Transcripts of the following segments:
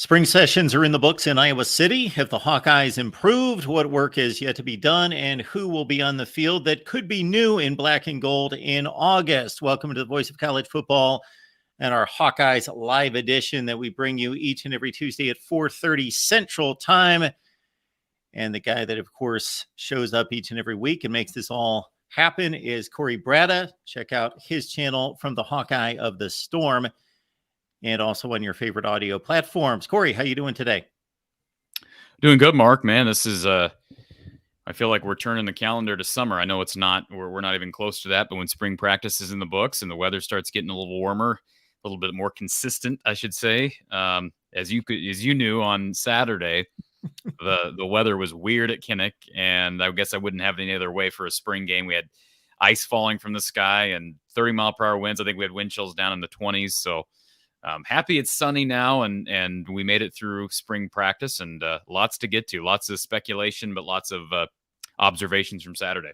Spring sessions are in the books in Iowa City. Have the Hawkeyes improved? What work is yet to be done? And who will be on the field that could be new in black and gold in August? Welcome to the Voice of College Football and our Hawkeyes live edition that we bring you each and every Tuesday at 4:30 Central Time. And the guy that, of course, shows up each and every week and makes this all happen is Corey Bratta. Check out his channel, From the Hawkeye of the Storm, and also on your favorite audio platforms. Corey, how you doing today? Doing good, Mark. Man, this is I feel like we're turning the calendar to summer. I know it's not, we're not even close to that, but when spring practice is in the books and the weather starts getting a little warmer, a little bit more consistent, I should say. As you knew on Saturday, the weather was weird at Kinnick, and I guess I wouldn't have it any other way for a spring game. We had ice falling from the sky and 30-mile-per-hour winds. I think we had wind chills down in the 20s. So happy it's sunny now, and we made it through spring practice, and lots to get to. Lots of speculation, but lots of observations from Saturday.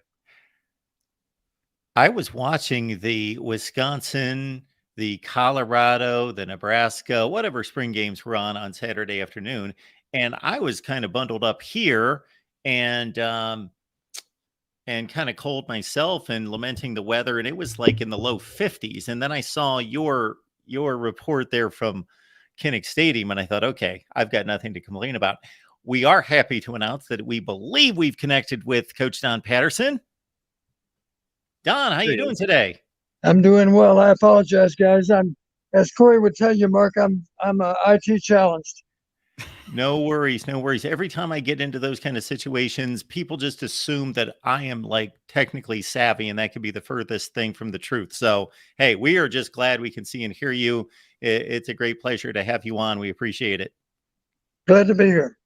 I was watching the Wisconsin, the Colorado, the Nebraska, whatever spring games were on Saturday afternoon, and I was kind of bundled up here and kind of cold myself and lamenting the weather, and it was like in the low 50s. And then I saw your report there from Kinnick Stadium, and I thought, okay, I've got nothing to complain about. We are happy to announce that we believe we've connected with Coach Don Patterson. Don, how you doing today? I'm doing well. I apologize, guys. As Corey would tell you, Mark, I'm IT challenged. No worries, no worries. Every time I get into those kind of situations, people just assume that I am like technically savvy, and that could be the furthest thing from the truth. So, hey, we are just glad we can see and hear you. It's a great pleasure to have you on. We appreciate it. Glad to be here.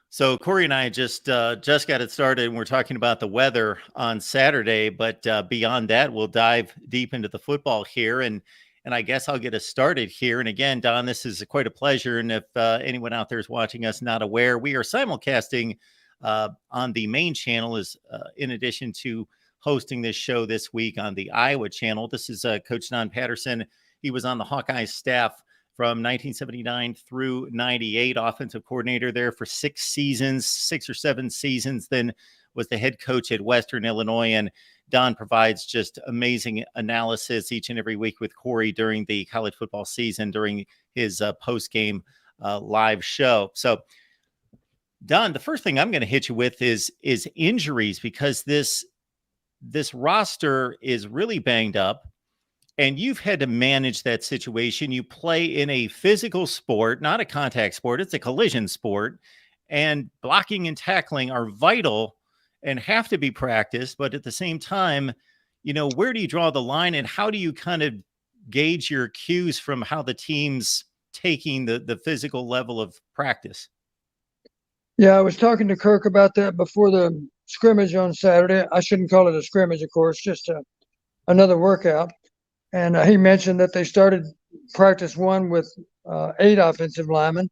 So Corey and I just got it started, and we're talking about the weather on Saturday. But beyond that, we'll dive deep into the football here, and I guess I'll get us started here. And again, Don, this is quite a pleasure. And if anyone out there is watching us not aware, we are simulcasting on the main channel, is in addition to hosting this show this week on the Iowa channel. This is Coach Don Patterson. He was on the Hawkeyes staff from 1979 through 98, offensive coordinator there for 6 or 7 seasons, then was the head coach at Western Illinois. And Don provides just amazing analysis each and every week with Corey during the college football season, during his post-game live show. So, Don, the first thing I'm going to hit you with is injuries, because this roster is really banged up, and you've had to manage that situation. You play in a physical sport, not a contact sport. It's a collision sport, and blocking and tackling are vital and have to be practiced. But at the same time, where do you draw the line, and how do you kind of gauge your cues from how the team's taking the physical level of practice? Yeah, I was talking to Kirk about that before the scrimmage on Saturday. I shouldn't call it a scrimmage, of course, just another workout. And he mentioned that they started practice 1 with 8 offensive linemen.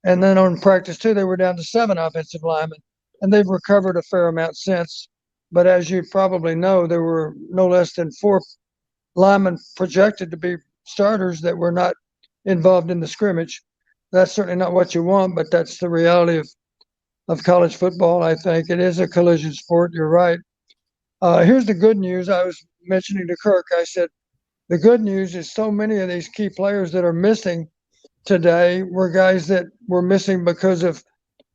And then on practice 2, they were down to 7 offensive linemen. And they've recovered a fair amount since. But as you probably know, there were no less than 4 linemen projected to be starters that were not involved in the scrimmage. That's certainly not what you want, but that's the reality of college football. I think it is a collision sport. You're right. Here's the good news. I was mentioning to Kirk, I said, the good news is so many of these key players that are missing today were guys that were missing because of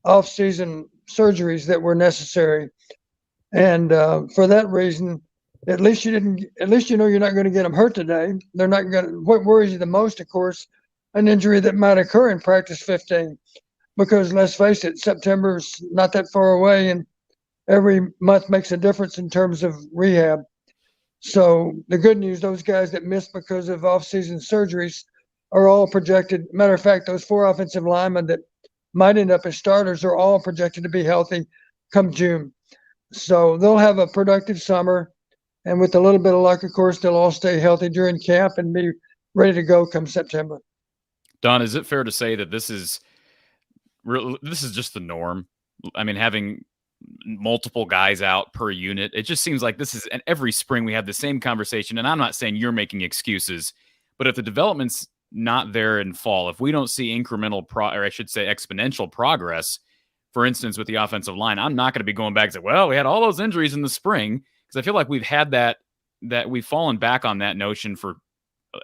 off-season surgeries that were necessary. And for that reason, at least you know you're not going to get them hurt today. They're not going to. What worries you the most, of course, an injury that might occur in practice 15, because let's face it, September's not that far away, and every month makes a difference in terms of rehab. So the good news, those guys that missed because of off-season surgeries are all projected. Matter of fact, those 4 offensive linemen that might end up as starters are all projected to be healthy come June. So they'll have a productive summer, and with a little bit of luck, of course, they'll all stay healthy during camp and be ready to go come September. Don, is it fair to say that this is just the norm? I mean, having multiple guys out per unit, it just seems like this is, and every spring we have the same conversation. And I'm not saying you're making excuses, but if the development's not there in fall, if we don't see incremental or I should say exponential progress, for instance, with the offensive line, I'm not going to be going back and say, well, we had all those injuries in the spring, because I feel like we've had that we've fallen back on that notion for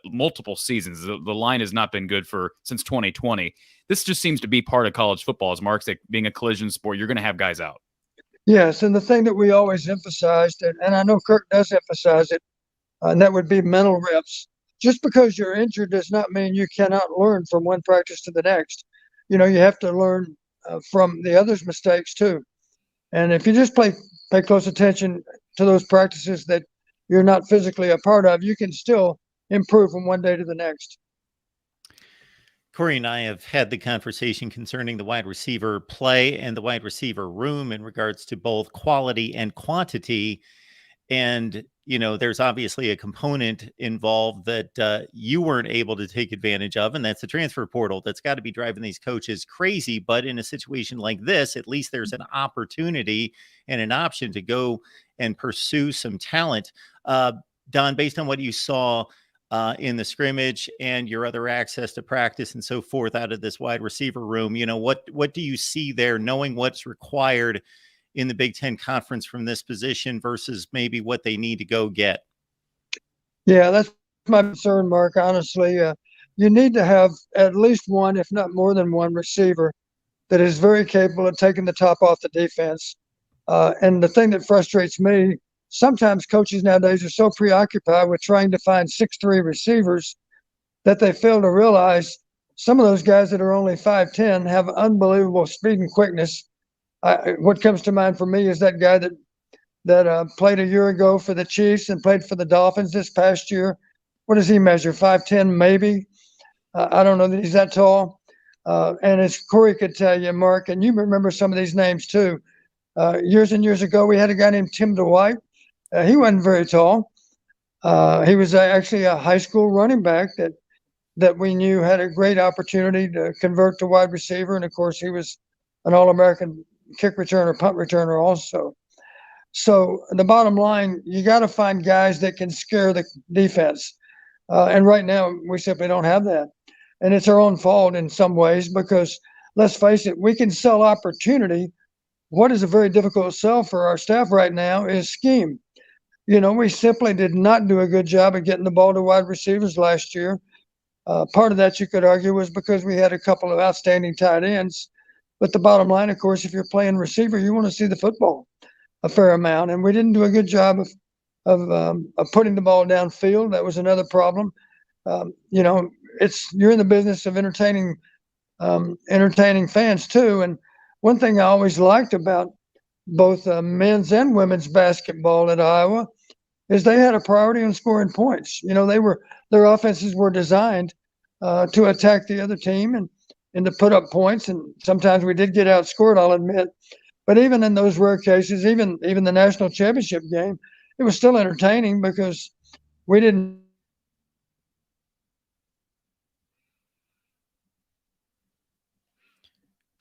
multiple seasons. The line has not been good since 2020. This just seems to be part of college football, as Mark said, being a collision sport. You're going to have guys out. Yes, and the thing that we always emphasized, and I know Kirk does emphasize it, and that would be mental reps. Just because you're injured does not mean you cannot learn from one practice to the next. You have to learn from the other's mistakes too. And if you just pay close attention to those practices that you're not physically a part of, you can still improve from one day to the next. Corey and I have had the conversation concerning the wide receiver play and the wide receiver room in regards to both quality and quantity. And, there's obviously a component involved that you weren't able to take advantage of, and that's the transfer portal. That's got to be driving these coaches crazy. But in a situation like this, at least there's an opportunity and an option to go and pursue some talent. Don, based on what you saw in the scrimmage and your other access to practice and so forth out of this wide receiver room, what do you see there, knowing what's required in the Big Ten Conference from this position versus maybe what they need to go get? Yeah, that's my concern, Mark. Honestly, you need to have at least one, if not more than one receiver that is very capable of taking the top off the defense. And the thing that frustrates me, sometimes coaches nowadays are so preoccupied with trying to find 6'3" receivers that they fail to realize some of those guys that are only 5'10" have unbelievable speed and quickness. What comes to mind for me is that guy that played a year ago for the Chiefs and played for the Dolphins this past year. What does he measure? 5'10", maybe? I don't know that he's that tall. And as Corey could tell you, Mark, and you remember some of these names too. Years and years ago, we had a guy named Tim DeWhite. He wasn't very tall. He was actually a high school running back that we knew had a great opportunity to convert to wide receiver. And of course, he was an All-American kick returner, punt returner also. So the bottom line, you got to find guys that can scare the defense. And right now, we simply don't have that. And it's our own fault in some ways because, let's face it, we can sell opportunity. What is a very difficult sell for our staff right now is scheme. We simply did not do a good job of getting the ball to wide receivers last year. Part of that, you could argue, was because we had a couple of outstanding tight ends. But the bottom line, of course, if you're playing receiver, you want to see the football a fair amount. And we didn't do a good job of putting the ball downfield. That was another problem. You're in the business of entertaining fans too. And one thing I always liked about both men's and women's basketball at Iowa is they had a priority on scoring points. Their offenses were designed to attack the other team and to put up points. And sometimes we did get outscored, I'll admit. But even in those rare cases, even the national championship game, it was still entertaining because we didn't.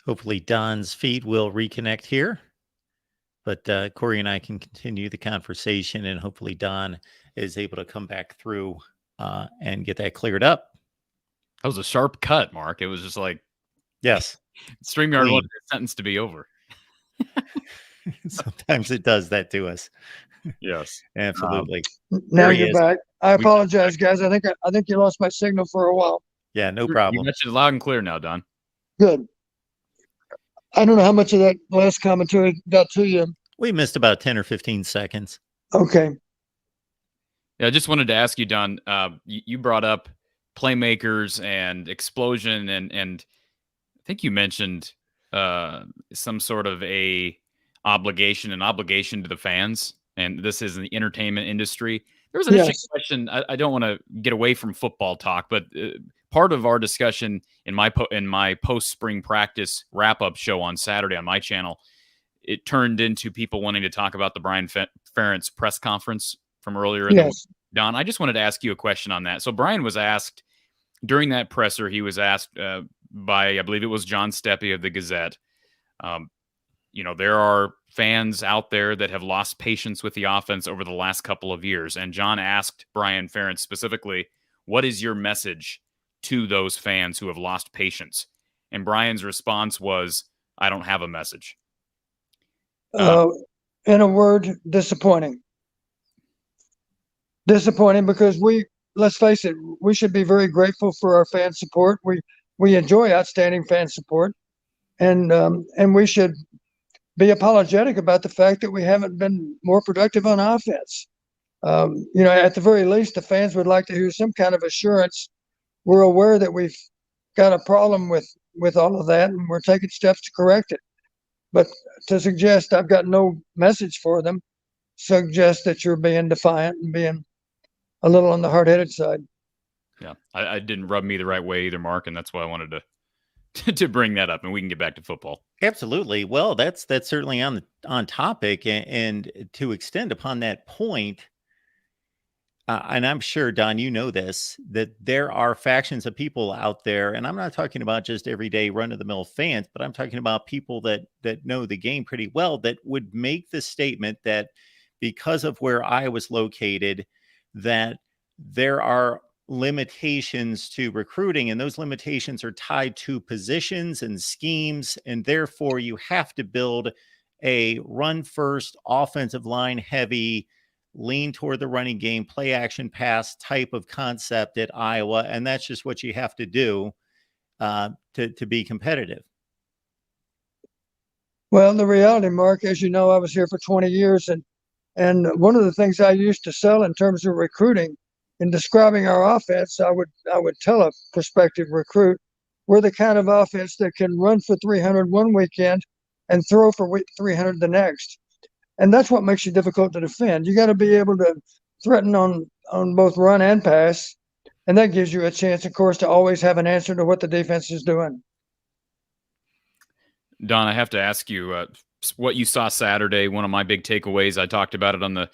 Hopefully Don's feed will reconnect here. But Corey and I can continue the conversation, and hopefully Don is able to come back through and get that cleared up. That was a sharp cut, Mark. It was just like, yes, StreamYard wanted the sentence to be over. Sometimes it does that to us. Yes, absolutely. Now you're back. I apologize, guys. I think you lost my signal for a while. Yeah, no problem. You got you loud and clear now, Don. Good. I don't know how much of that last commentary got to you. We missed about 10 or 15 seconds. Okay. Yeah, I just wanted to ask you, Don, you brought up playmakers and explosion, and I think you mentioned some sort of an obligation to the fans, and this is in the entertainment industry. There was an interesting question. I don't want to get away from football talk, but part of our discussion in my post-spring practice wrap-up show on Saturday on my channel, it turned into people wanting to talk about the Brian Ferentz press conference from earlier in the week. Don, I just wanted to ask you a question on that. So Brian was asked during that presser, he was asked by, I believe it was John Steppe of the Gazette. There are fans out there that have lost patience with the offense over the last couple of years. And John asked Brian Ferentz specifically, what is your message to those fans who have lost patience? And Brian's response was, I don't have a message. In a word, disappointing. Disappointing because let's face it, we should be very grateful for our fan support. We enjoy outstanding fan support, and we should be apologetic about the fact that we haven't been more productive on offense. At the very least, the fans would like to hear some kind of assurance. We're aware that we've got a problem with all of that, and we're taking steps to correct it. But to suggest I've got no message for them suggests that you're being defiant and being a little on the hard-headed side. Yeah, I didn't rub me the right way either, Mark, and that's why I wanted to bring that up, and we can get back to football. Absolutely. Well, that's certainly on topic, and to extend upon that point, and I'm sure, Don, you know this, that there are factions of people out there, and I'm not talking about just everyday run-of-the-mill fans, but I'm talking about people that know the game pretty well, that would make the statement that because of where I was located, that there are limitations to recruiting, and those limitations are tied to positions and schemes, and therefore you have to build a run-first, offensive line heavy, lean toward the running game, play action pass type of concept at Iowa. And that's just what you have to do to be competitive. Well, the reality, Mark, as you know, I was here for 20 years, and one of the things I used to sell in terms of recruiting, in describing our offense, I would tell a prospective recruit, we're the kind of offense that can run for 300 one weekend and throw for 300 the next. And that's what makes you difficult to defend. You got to be able to threaten on both run and pass. And that gives you a chance, of course, to always have an answer to what the defense is doing. Don, I have to ask you what you saw Saturday. One of my big takeaways, I talked about it on the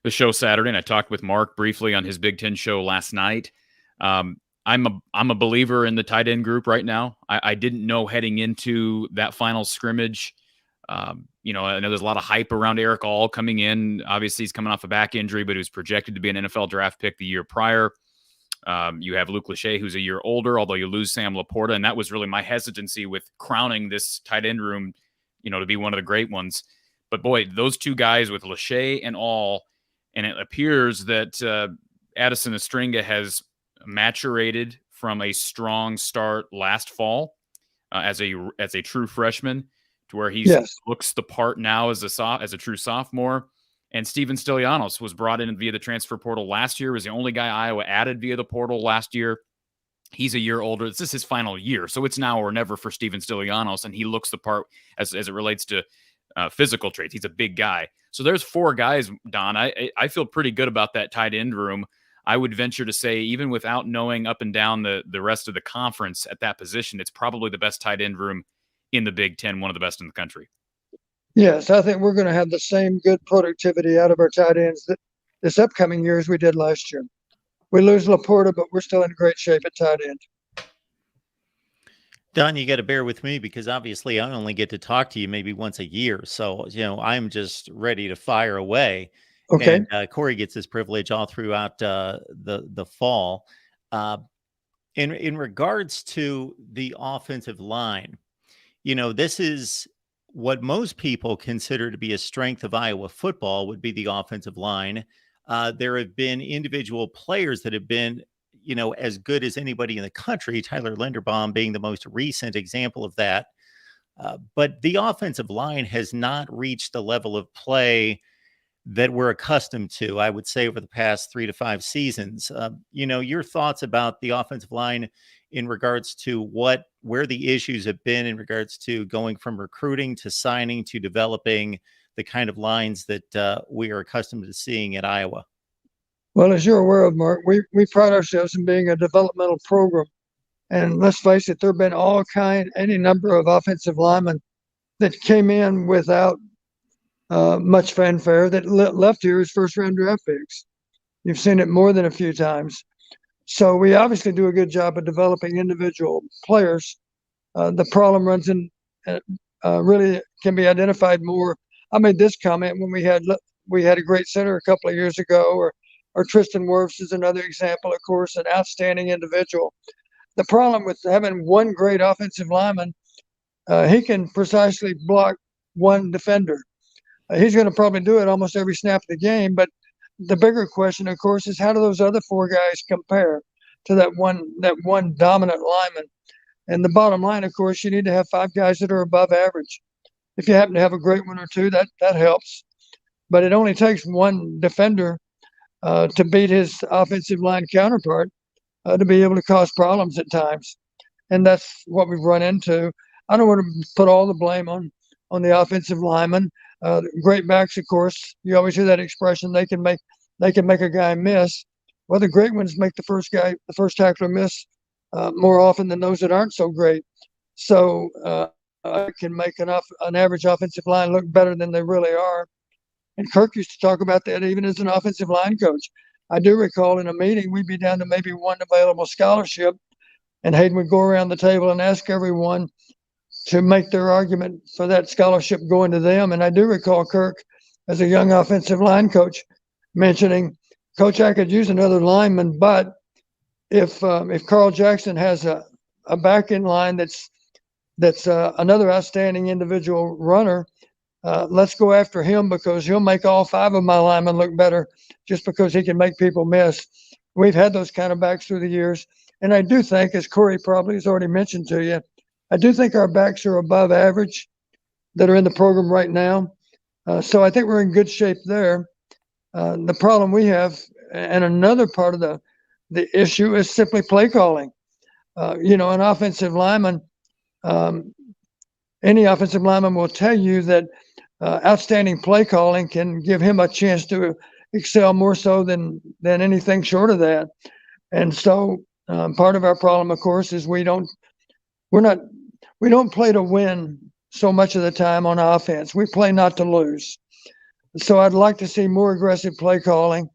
show Saturday, and I talked with Mark briefly on his Big Ten show last night. I'm a believer in the tight end group right now. I didn't know heading into that final scrimmage. I know there's a lot of hype around Erick All coming in. Obviously, he's coming off a back injury, but he was projected to be an NFL draft pick the year prior. You have Luke Lachey, who's a year older, although you lose Sam Laporta, and that was really my hesitancy with crowning this tight end room, to be one of the great ones. But boy, those two guys with Lachey and All, and it appears that Addison Estringa has maturated from a strong start last fall as a true freshman to where he looks the part now as a true sophomore. And Steven Stilianos was brought in via the transfer portal last year, was the only guy Iowa added via the portal last year. He's a year older. This is his final year, so it's now or never for Steven Stilianos, and he looks the part as it relates to physical traits. He's a big guy. So there's four guys, Don. I feel pretty good about that tight end room. I would venture to say, even without knowing up and down the rest of the conference at that position, it's probably the best tight end room in the Big Ten, one of the best in the country. Yes, I think we're going to have the same good productivity out of our tight ends this upcoming year as we did last year. We lose Laporta, but we're still in great shape at tight end. Don, you got to bear with me because obviously I only get to talk to you maybe once a year. So, I'm just ready to fire away. Okay. And Corey gets this privilege all throughout the fall. In regards to the offensive line, this is what most people consider to be a strength of Iowa football would be the offensive line. There have been individual players that have been, as good as anybody in the country, Tyler Linderbaum being the most recent example of that. But the offensive line has not reached the level of play that we're accustomed to, I would say, over the past 3 to 5 seasons. Your thoughts about the offensive line in regards to where the issues have been in regards to going from recruiting to signing to developing the kind of lines that we are accustomed to seeing at Iowa. Well, as you're aware of, Mark, we pride ourselves in being a developmental program. And let's face it, there have been any number of offensive linemen that came in without much fanfare that left here as first-round draft picks. You've seen it more than a few times. So we obviously do a good job of developing individual players. The problem runs in really can be identified more. I made this comment when we had a great center a couple of years ago, or Tristan Wirfs is another example, of course, an outstanding individual. the problem with having one great offensive lineman, he can precisely block one defender. He's going to probably do it almost every snap of the game. But the bigger question, of course, is how do those other four guys compare to that one dominant lineman? And the bottom line, of course, you need to have five guys that are above average. If you happen to have a great one or two, that helps. But it only takes one defender to beat his offensive line counterpart to be able to cause problems at times. And that's what we've run into. I don't want to put all the blame on the offensive linemen. Great backs, of course, you always hear that expression, they can make a guy miss. Well, the great ones make the first tackler miss more often than those that aren't so great. So I can make an average offensive line look better than they really are. And Kirk used to talk about that even as an offensive line coach. I do recall in a meeting, we'd be down to maybe one available scholarship, and Hayden would go around the table and ask everyone to make their argument for that scholarship going to them. And I do recall Kirk, as a young offensive line coach, mentioning, Coach, I could use another lineman, but if Carl Jackson has a back end line that's another outstanding individual runner, let's go after him because he'll make all five of my linemen look better just because he can make people miss. We've had those kind of backs through the years. And I do think, as Corey probably has already mentioned to you, I do think our backs are above average that are in the program right now. So I think we're in good shape there. The problem we have, and another part of the issue, is simply play calling. An offensive lineman, any offensive lineman will tell you that outstanding play calling can give him a chance to excel more so than anything short of that. And so part of our problem, of course, is we don't play to win so much of the time on offense. We play not to lose. So I'd like to see more aggressive play calling.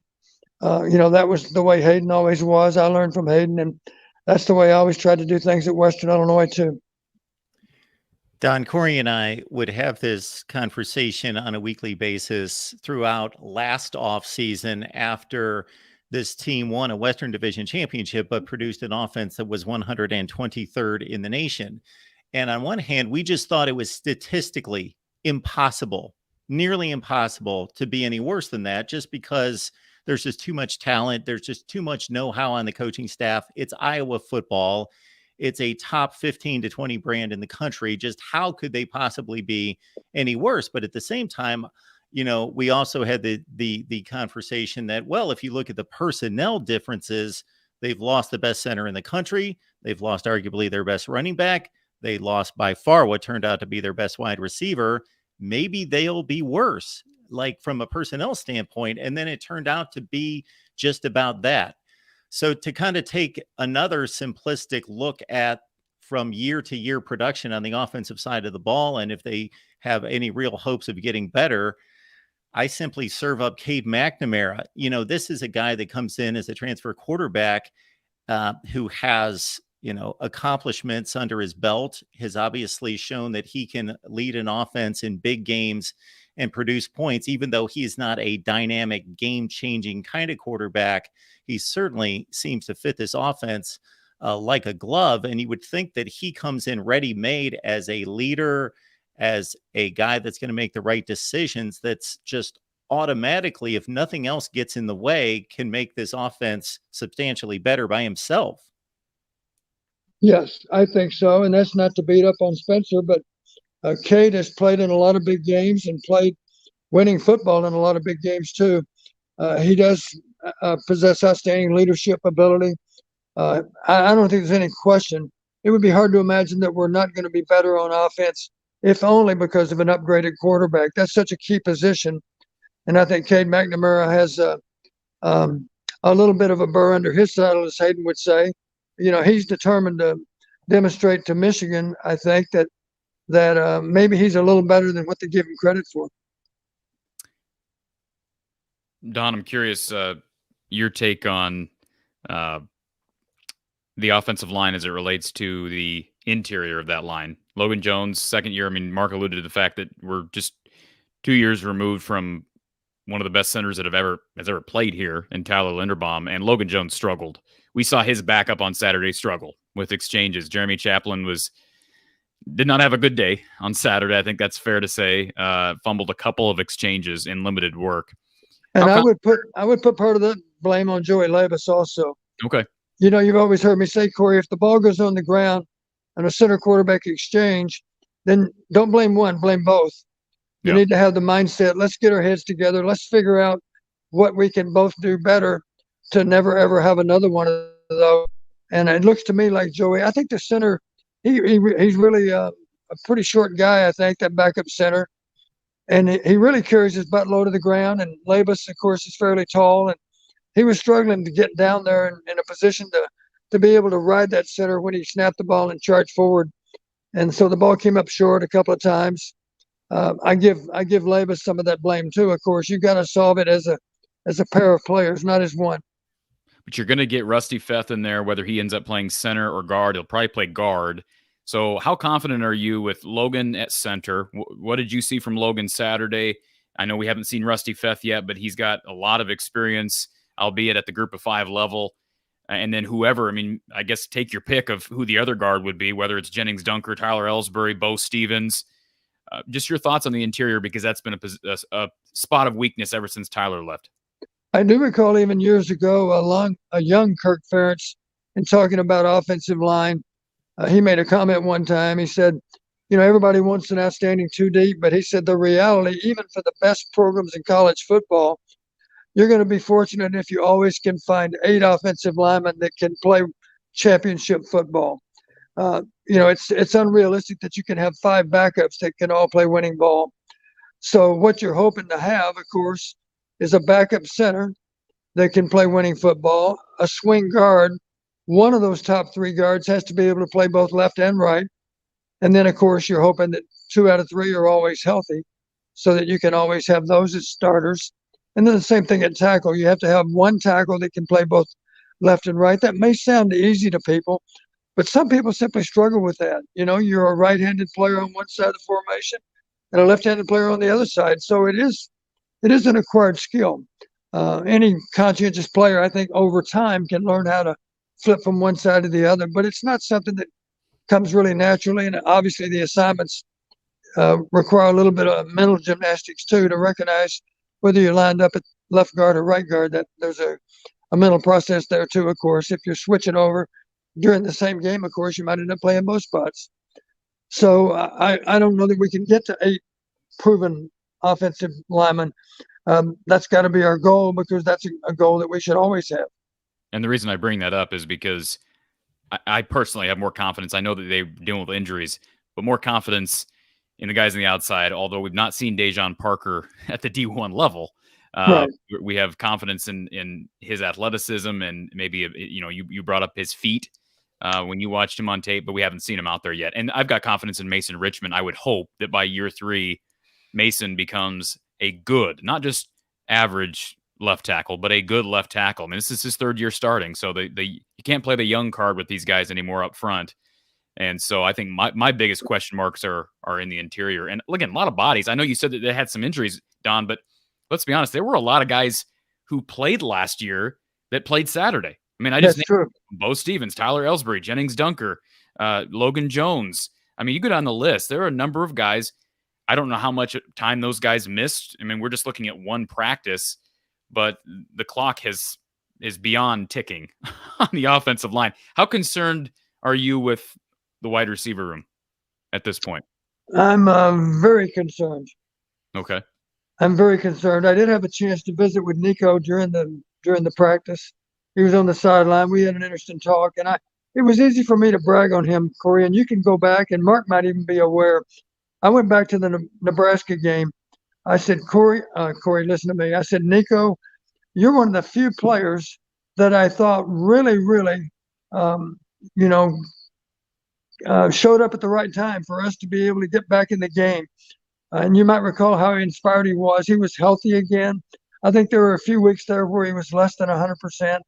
That was the way Hayden always was. I learned from Hayden, and that's the way I always tried to do things at Western Illinois too. Don, Corey and I would have this conversation on a weekly basis throughout last off season after this team won a Western Division championship, but produced an offense that was 123rd in the nation. And on one hand, we just thought it was statistically impossible, nearly impossible to be any worse than that, just because there's just too much talent. There's just too much know-how on the coaching staff. It's Iowa football. It's a top 15 to 20 brand in the country. Just how could they possibly be any worse? But at the same time, we also had the conversation that, well, if you look at the personnel differences, they've lost the best center in the country. They've lost arguably their best running back. They lost by far what turned out to be their best wide receiver. Maybe they'll be worse, like from a personnel standpoint. And then it turned out to be just about that. So to kind of take another simplistic look at from year to year production on the offensive side of the ball, and if they have any real hopes of getting better, I simply serve up Cade McNamara. This is a guy that comes in as a transfer quarterback who has, accomplishments under his belt, has obviously shown that he can lead an offense in big games and produce points, even though he's not a dynamic, game-changing kind of quarterback. He certainly seems to fit this offense like a glove, and you would think that he comes in ready-made as a leader, as a guy that's going to make the right decisions, that's just automatically, if nothing else gets in the way, can make this offense substantially better by himself. Yes, I think so. And that's not to beat up on Spencer, but Cade has played in a lot of big games and played winning football in a lot of big games too. He does possess outstanding leadership ability. I don't think there's any question. It would be hard to imagine that we're not going to be better on offense, if only because of an upgraded quarterback. That's such a key position. And I think Cade McNamara has a little bit of a burr under his saddle, as Hayden would say. He's determined to demonstrate to Michigan, I think, that maybe he's a little better than what they give him credit for. Don, I'm curious your take on the offensive line as it relates to the interior of that line. Logan Jones, second year. I mean, Mark alluded to the fact that we're just 2 years removed from one of the best centers that has ever played here in Tyler Linderbaum, and Logan Jones struggled. We saw his backup on Saturday struggle. with exchanges. Jeremy Chaplin did not have a good day on Saturday. I think that's fair to say. Fumbled a couple of exchanges in limited work. And I would put part of the blame on Joey Labus also. Okay. You know, you've always heard me say, Corey, if the ball goes on the ground and a center quarterback exchange, then don't blame one, blame both. You need to have the mindset, let's get our heads together. Let's figure out what we can both do better to never, ever have another one of those. And it looks to me like Joey, I think the center, he's really a pretty short guy, I think, that backup center. And he really carries his butt low to the ground. And Labus, of course, is fairly tall. And he was struggling to get down there in a position to be able to ride that center when he snapped the ball and charged forward. And so the ball came up short a couple of times. I give Labus some of that blame too. Of course, you got to solve it as a pair of players, not as one. But you're going to get Rusty Feth in there, whether he ends up playing center or guard. He'll probably play guard. So how confident are you with Logan at center? What did you see from Logan Saturday? I know we haven't seen Rusty Feth yet, but he's got a lot of experience, albeit at the group of 5 level. And then whoever, I mean, I guess take your pick of who the other guard would be, whether it's Jennings Dunker, Tyler Ellsbury, Bo Stevens. Just your thoughts on the interior, because that's been a spot of weakness ever since Tyler left. I do recall even years ago, a young Kirk Ferentz, in talking about offensive line, he made a comment one time. He said, you know, everybody wants an outstanding 2 deep, but he said the reality, even for the best programs in college football, you're going to be fortunate if you always can find 8 offensive linemen that can play championship football. You know, it's unrealistic that you can have 5 backups that can all play winning ball. So what you're hoping to have, of course, is a backup center that can play winning football, a swing guard. One of those top 3 guards has to be able to play both left and right. And then, of course, you're hoping that 2 out of 3 are always healthy so that you can always have those as starters. And then the same thing at tackle. You have to have one tackle that can play both left and right. That may sound easy to people, but some people simply struggle with that. You know, you're a right-handed player on one side of the formation and a left-handed player on the other side. So it is an acquired skill. Any conscientious player, I think, over time can learn how to flip from one side to the other, but it's not something that comes really naturally. And obviously the assignments require a little bit of mental gymnastics too, to recognize whether you're lined up at left guard or right guard. That there's a mental process there too, of course. If you're switching over during the same game, of course, you might end up playing both spots. So I don't know that we can get to 8 proven offensive linemen. That's got to be our goal, because that's a goal that we should always have. And the reason I bring that up is because I personally have more confidence. I know that they're dealing with injuries, but more confidence in the guys on the outside. Although we've not seen DeJean Parker at the D1 level, Right. We have confidence in his athleticism, and maybe, you know, you brought up his feet when you watched him on tape, but we haven't seen him out there yet. And I've got confidence in Mason Richmond. I would hope that by year 3, Mason becomes a good, not just average left tackle, but a good left tackle. I mean, this is his 3rd year starting, so you can't play the young card with these guys anymore up front. And so I think my biggest question marks are in the interior. And again, a lot of bodies. I know you said that they had some injuries, Don, but let's be honest, there were a lot of guys who played last year that played Saturday. I mean, I just named Bo Stevens, Tyler Ellsbury, Jennings Dunker, Logan Jones. I mean, you go down the list. There are a number of guys. I don't know how much time those guys missed. I mean, we're just looking at one practice, but the clock is beyond ticking on the offensive line. How concerned are you with the wide receiver room at this point? I'm very concerned. Okay. I'm very concerned. I did have a chance to visit with Nico during the practice. He was on the sideline. We had an interesting talk, and it was easy for me to brag on him, Corey, and you can go back, and Mark might even be aware. I went back to the Nebraska game. I said, Corey, listen to me. I said, Nico, you're one of the few players that I thought really, really, showed up at the right time for us to be able to get back in the game. And you might recall how inspired he was. He was healthy again. I think there were a few weeks there where he was less than 100%,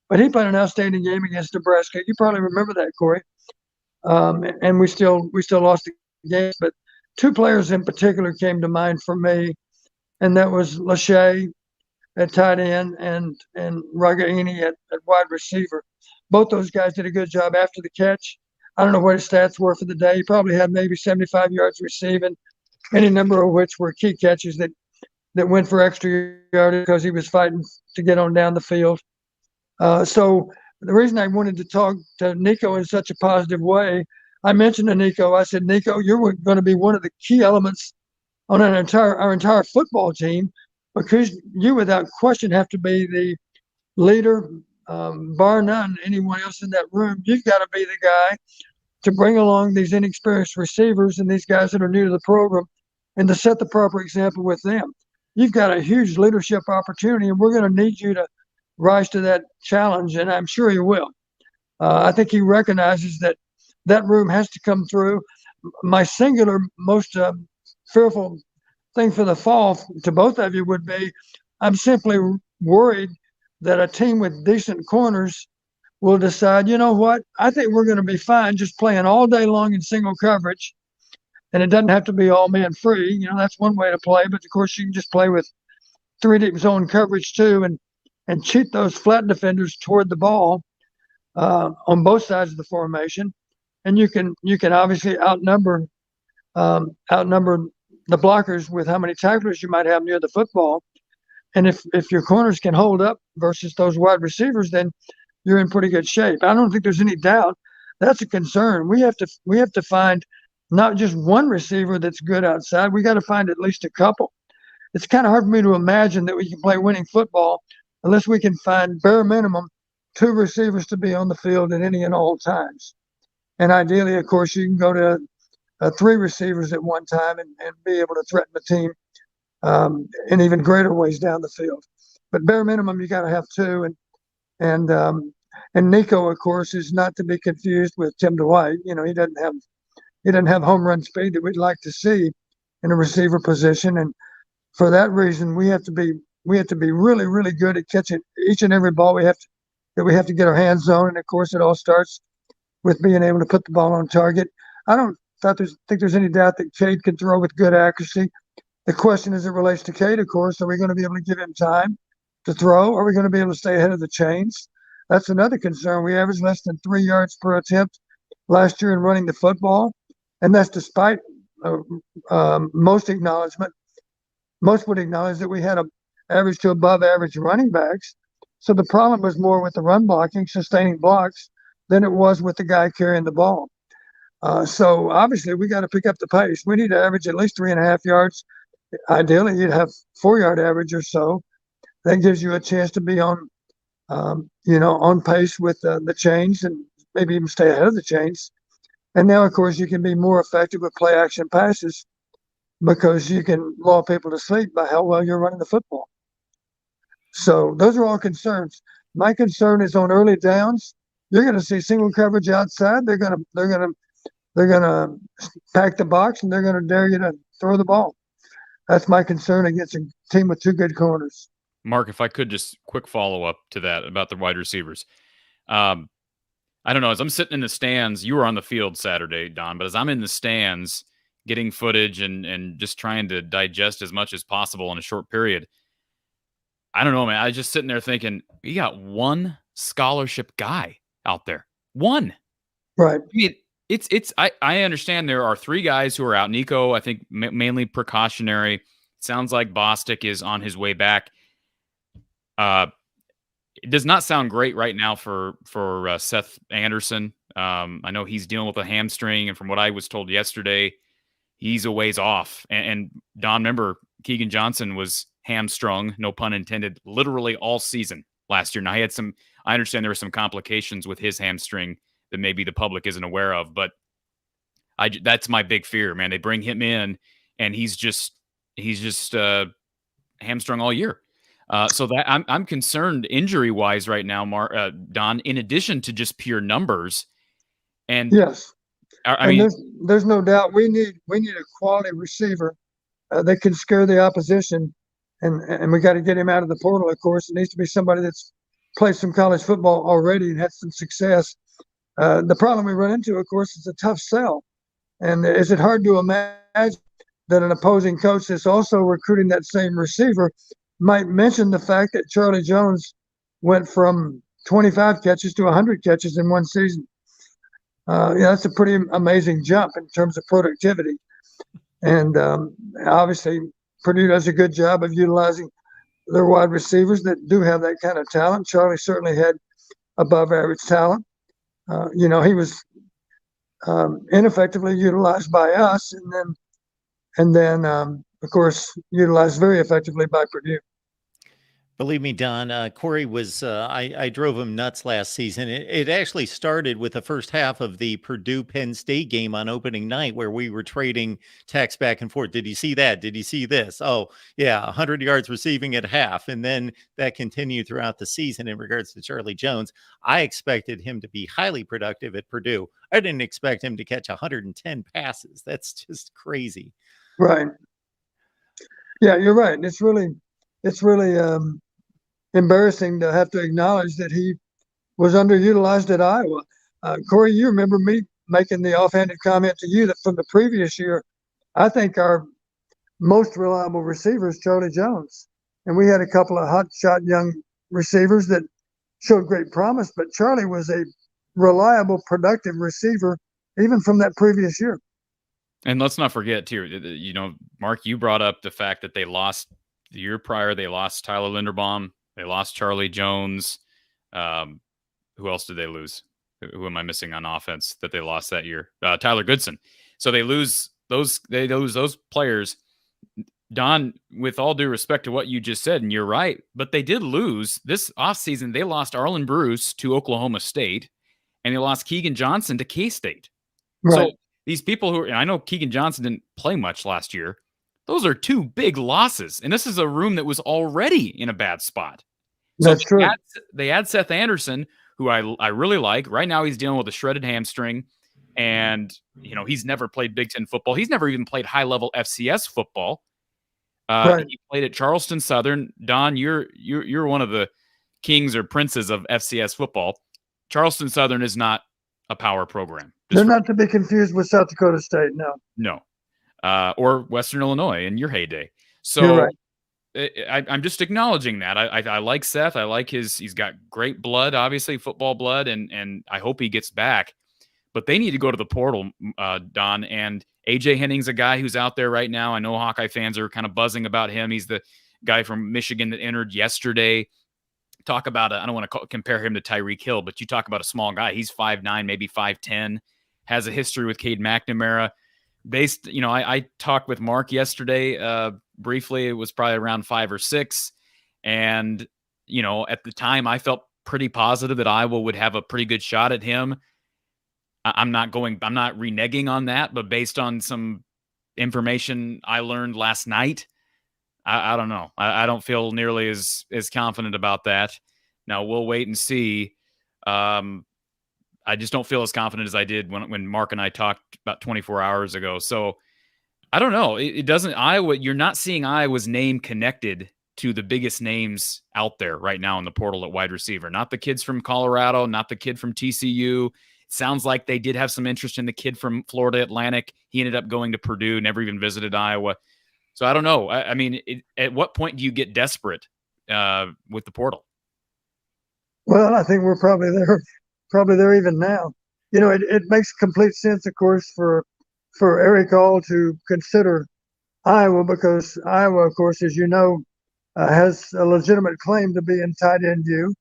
but he played an outstanding game against Nebraska. You probably remember that, Corey. And we still lost the game, but 2 players in particular came to mind for me, and that was Lachey at tight end and Ragaini at wide receiver. both those guys did a good job after the catch. I don't know what his stats were for the day. He probably had maybe 75 yards receiving, any number of which were key catches that went for extra yardage because he was fighting to get on down the field. So the reason I wanted to talk to Nico in such a positive way, I mentioned to Nico, I said, Nico, you're going to be one of the key elements on our entire football team, because you, without question, have to be the leader, bar none. Anyone else in that room, you've got to be the guy to bring along these inexperienced receivers and these guys that are new to the program, and to set the proper example with them. You've got a huge leadership opportunity, and we're going to need you to rise to that challenge, and I'm sure he will. I think he recognizes that that room has to come through. My singular most fearful thing for the fall to both of you would be, I'm simply worried that a team with decent corners will decide, you know what, I think we're going to be fine just playing all day long in single coverage. And it doesn't have to be all man free. You know, that's one way to play. But of course, you can just play with 3 deep zone coverage too, and cheat those flat defenders toward the ball on both sides of the formation. And you can obviously outnumber the blockers with how many tacklers you might have near the football. And if your corners can hold up versus those wide receivers, then you're in pretty good shape. I don't think there's any doubt that's a concern. We have to find not just one receiver that's good outside. We got to find at least a couple. It's kind of hard for me to imagine that we can play winning football unless we can find bare minimum 2 receivers to be on the field at any and all times. And ideally, of course, you can go to 3 receivers at one time and be able to threaten the team in even greater ways down the field. But bare minimum, you got to have 2. And Nico, of course, is not to be confused with Tim Dwight. You know, he doesn't have home run speed that we'd like to see in a receiver position. And for that reason, we have to be really, really good at catching each and every ball we have to get our hands on. And of course, it all starts with being able to put the ball on target. I don't think there's any doubt that Cade can throw with good accuracy. The question as it relates to Cade, of course, are we going to be able to give him time to throw? Are we going to be able to stay ahead of the chains? That's another concern. We averaged less than 3 yards per attempt last year in running the football. And that's despite most would acknowledge that we had a average to above average running backs. So the problem was more with the run blocking, sustaining blocks, than it was with the guy carrying the ball. So obviously we got to pick up the pace. We need to average at least 3.5 yards. Ideally, you'd have 4-yard average or so. That gives you a chance to be on pace with the chains, and maybe even stay ahead of the chains. And now, of course, you can be more effective with play action passes because you can lull people to sleep by how well you're running the football. So those are all concerns. My concern is on early downs. You're going to see single coverage outside. They're going to pack the box, and they're going to dare you to throw the ball. That's my concern against a team with 2 good corners. Mark, if I could just quick follow up to that about the wide receivers. I don't know, as I'm sitting in the stands, you were on the field Saturday, Don, but as I'm in the stands getting footage and just trying to digest as much as possible in a short period, I don't know, man. I was just sitting there thinking, you got 1 scholarship guy out there. 1. Right. I mean, I understand there are 3 guys who are out. Nico, I think mainly precautionary. Sounds like Bostic is on his way back. It does not sound great right now for Seth Anderson. I know he's dealing with a hamstring, and from what I was told yesterday, he's a ways off. And Don, remember, Keegan Johnson was hamstrung, no pun intended, literally all season last year. Now, I understand there were some complications with his hamstring that maybe the public isn't aware of, but that's my big fear, man. They bring him in, and he's just hamstrung all year. So that I'm concerned injury wise right now, Don, in addition to just pure numbers. And yes, I mean, there's no doubt we need a quality receiver that can scare the opposition, and we got to get him out of the portal. Of course, it needs to be somebody that's played some college football already and had some success. The problem we run into, of course, is a tough sell. And is it hard to imagine that an opposing coach that's also recruiting that same receiver might mention the fact that Charlie Jones went from 25 catches to 100 catches in one season. That's a pretty amazing jump in terms of productivity. And obviously, Purdue does a good job of utilizing their wide receivers that do have that kind of talent. Charlie certainly had above average talent. He was ineffectively utilized by us, and then of course utilized very effectively by Purdue. Believe me, Don, Corey was, I drove him nuts last season. It actually started with the first half of the Purdue-Penn State game on opening night where we were trading texts back and forth. Did you see that? Did you see this? Oh, yeah, 100 yards receiving at half. And then that continued throughout the season in regards to Charlie Jones. I expected him to be highly productive at Purdue. I didn't expect him to catch 110 passes. That's just crazy. Right. Yeah, you're right. It's really embarrassing to have to acknowledge that he was underutilized at Iowa. Corey, you remember me making the offhanded comment to you that from the previous year, I think our most reliable receiver is Charlie Jones. And we had a couple of hot-shot young receivers that showed great promise, but Charlie was a reliable, productive receiver even from that previous year. And let's not forget, too, Mark, you brought up the fact that they lost the year prior. They lost Tyler Linderbaum. They lost Charlie Jones. Who else did they lose? Who am I missing on offense that they lost that year? Tyler Goodson. So they lose those players. Don, with all due respect to what you just said, and you're right, but they did lose this offseason. They lost Arlen Bruce to Oklahoma State, and they lost Keegan Johnson to K-State. Right. So these people and I know Keegan Johnson didn't play much last year. Those are two big losses, and this is a room that was already in a bad spot. So that's true. They add Seth Anderson, who I really like. Right now he's dealing with a shredded hamstring, and he's never played Big Ten football. He's never even played high-level FCS football. Right. He played at Charleston Southern. Don, you're one of the kings or princes of FCS football. Charleston Southern is not a power program. They're not to be confused with South Dakota State, no. No. Or Western Illinois in your heyday. So you're right. I'm just acknowledging that. I like Seth. I like he's got great blood, obviously football blood, and I hope he gets back. But they need to go to the portal, Don. And AJ Henning's a guy who's out there right now. I know Hawkeye fans are kind of buzzing about him. He's the guy from Michigan that entered yesterday. Talk about I don't want to compare him to Tyreek Hill, but you talk about a small guy. He's 5'9", maybe 5'10", has a history with Cade McNamara. I talked with Mark yesterday briefly. It was probably around 5 or 6. And, at the time I felt pretty positive that Iowa would have a pretty good shot at him. I'm not reneging on that, but based on some information I learned last night, I don't know. I don't feel nearly as confident about that. Now we'll wait and see. I just don't feel as confident as I did when Mark and I talked about 24 hours ago. So I don't know. It doesn't Iowa. You're not seeing Iowa's name connected to the biggest names out there right now in the portal at wide receiver. Not the kids from Colorado, not the kid from TCU. It sounds like they did have some interest in the kid from Florida Atlantic. He ended up going to Purdue, never even visited Iowa. So I don't know. I mean, at what point do you get desperate with the portal? Well, I think we're probably there even now. It makes complete sense, of course, for Erick All to consider Iowa, because Iowa, of course, as you know, has a legitimate claim to be in tight end U.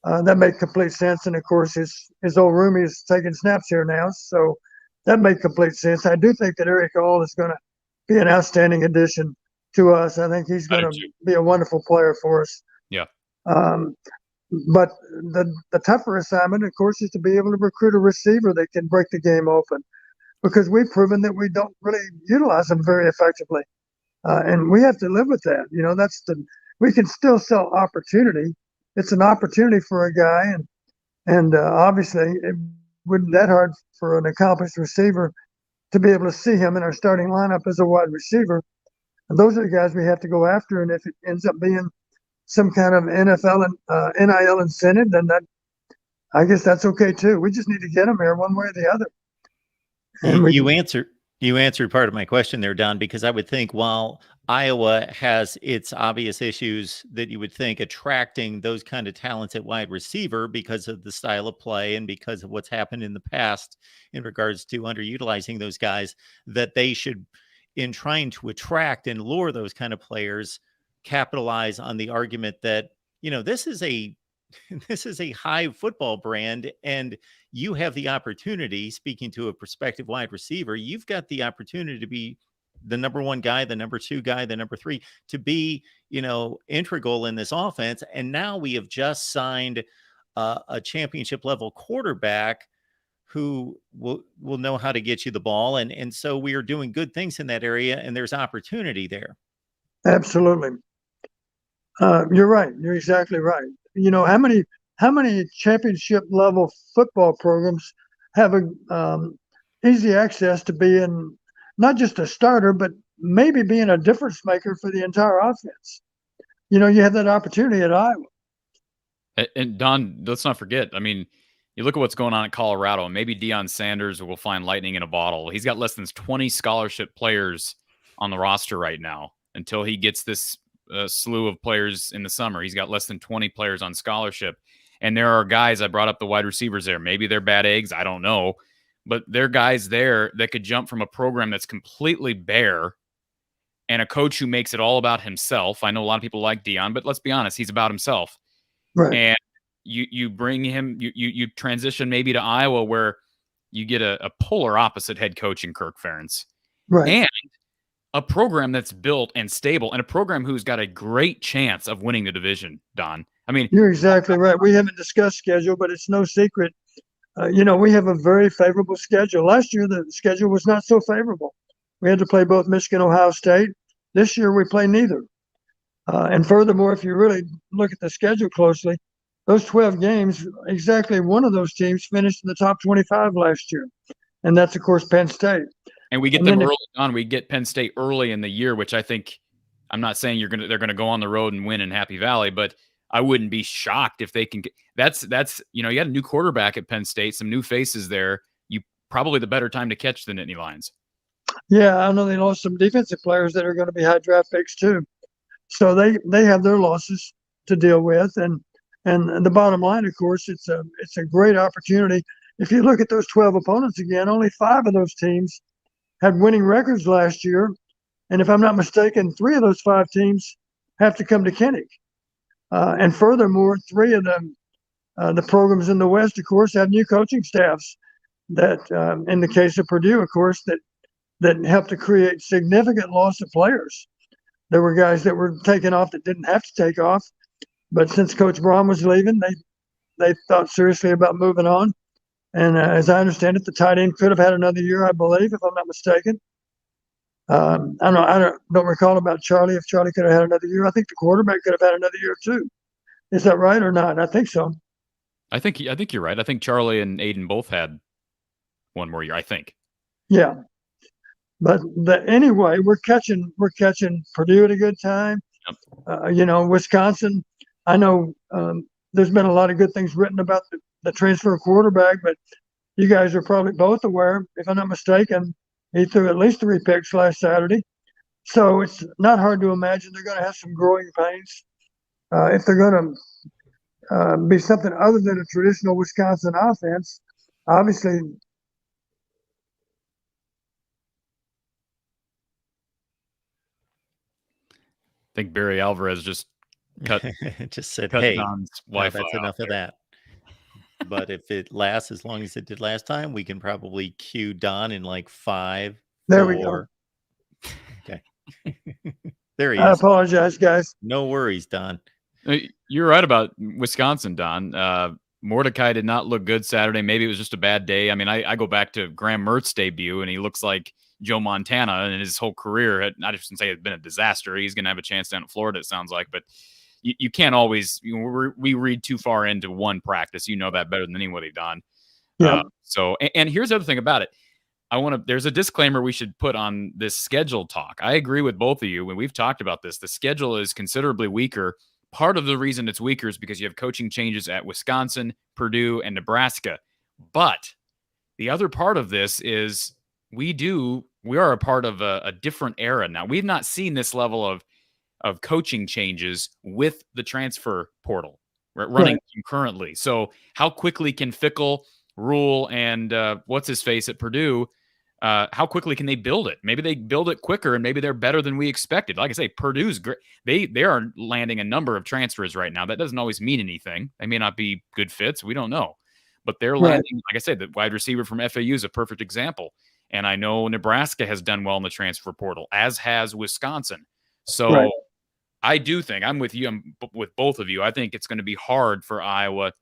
That makes complete sense. And of course, his old roomie is taking snaps here now. So that makes complete sense. I do think that Erick All is going to be an outstanding addition to us. I think he's going to be a wonderful player for us. Yeah. But the tougher assignment, of course, is to be able to recruit a receiver that can break the game open, because we've proven that we don't really utilize them very effectively. And we have to live with that. We can still sell opportunity. It's an opportunity for a guy. And obviously it wouldn't be that hard for an accomplished receiver to be able to see him in our starting lineup as a wide receiver. And those are the guys we have to go after. And if it ends up being some kind of NFL and NIL incentive, then I guess that's okay too. We just need to get them here one way or the other. And you answered You answered part of my question there, Don, because I would think while Iowa has its obvious issues that you would think attracting those kind of talents at wide receiver because of the style of play and because of what's happened in the past in regards to underutilizing those guys, that they should, in trying to attract and lure those kind of players, capitalize on the argument that, this is a this is a high football brand, and you have the opportunity, speaking to a prospective wide receiver, you've got the opportunity to be the number one guy, the number two guy, the number three, to be, integral in this offense. And now we have just signed a championship level quarterback who will know how to get you the ball. And so we are doing good things in that area, and there's opportunity there. Absolutely. You're right. You're exactly right. How many championship level football programs have easy access to being not just a starter, but maybe being a difference maker for the entire offense? You have that opportunity at Iowa. And Don, let's not forget, you look at what's going on at Colorado, and maybe Deion Sanders will find lightning in a bottle. He's got less than 20 scholarship players on the roster right now until he gets this slew of players in the summer. He's got less than 20 players on scholarship. And there are guys, I brought up the wide receivers there. Maybe they're bad eggs. I don't know. But there are guys there that could jump from a program that's completely bare and a coach who makes it all about himself. I know a lot of people like Deion, but let's be honest, he's about himself. Right. And you bring him, you transition maybe to Iowa where you get a polar opposite head coach in Kirk Ferentz. Right. And a program that's built and stable, and a program who's got a great chance of winning the division, Don. You're exactly right. We haven't discussed schedule, but it's no secret. We have a very favorable schedule. Last year, the schedule was not so favorable. We had to play both Michigan, Ohio State. This year, we play neither. And furthermore, if you really look at the schedule closely, those 12 games, exactly one of those teams finished in the top 25 last year. And that's, of course, Penn State. And we get them early on. We get Penn State early in the year, which I think, I'm not saying they're gonna go on the road and win in Happy Valley, but I wouldn't be shocked if they can. That's you got a new quarterback at Penn State, some new faces there. You probably the better time to catch the Nittany Lions. Yeah, I know they lost some defensive players that are going to be high draft picks too, so they have their losses to deal with. And the bottom line, of course, it's a great opportunity. If you look at those 12 opponents again, only 5 of those teams had winning records last year. And if I'm not mistaken, 3 of those 5 teams have to come to Henning. And furthermore, 3 of the programs in the West, of course, have new coaching staffs that, in the case of Purdue, of course, that helped to create significant loss of players. There were guys that were taken off that didn't have to take off. But since Coach Braun was leaving, they thought seriously about moving on. And as I understand it, the tight end could have had another year, I believe, if I'm not mistaken. I don't recall about Charlie. If Charlie could have had another year, I think the quarterback could have had another year too. Is that right or not? I think so. I think you're right. I think Charlie and Aiden both had one more year, I think. Yeah. But anyway, we're catching Purdue at a good time. Yep. Wisconsin, I know there's been a lot of good things written about the transfer quarterback, but you guys are probably both aware, if I'm not mistaken, he threw at least 3 picks last Saturday. So it's not hard to imagine they're going to have some growing pains. If they're going to be something other than a traditional Wisconsin offense, obviously. I think Barry Alvarez just said, cut hey, Don's Wi-Fi that's enough of that. But if it lasts as long as it did last time, we can probably cue Don in like 5. There 4. We go. Okay. There he is. I apologize, guys. No worries, Don. You're right about Wisconsin, Don. Mordecai did not look good Saturday. Maybe it was just a bad day. I go back to Graham Mertz's debut, and he looks like Joe Montana, and his whole career, I just shouldn't say it's been a disaster. He's going to have a chance down in Florida, it sounds like. But you can't always, we read too far into one practice. You know that better than anybody, Don. Yeah. And here's the other thing about it. There's a disclaimer we should put on this schedule talk. I agree with both of you when we've talked about this. The schedule is considerably weaker. Part of the reason it's weaker is because you have coaching changes at Wisconsin, Purdue, and Nebraska. But the other part of this is we're we are a part of a different era now. We've not seen this level of coaching changes with the transfer portal running concurrently. So how quickly can Fickle, Rule, and what's his face at Purdue, how quickly can they build it? Maybe they build it quicker, and maybe they're better than we expected. Like I say, Purdue's great. They are landing a number of transfers right now. That doesn't always mean anything. They may not be good fits. We don't know. But they're landing, like I said, the wide receiver from FAU is a perfect example. And I know Nebraska has done well in the transfer portal, as has Wisconsin. So I do think, I'm with you, I'm with both of you. I think it's going to be hard for Iowa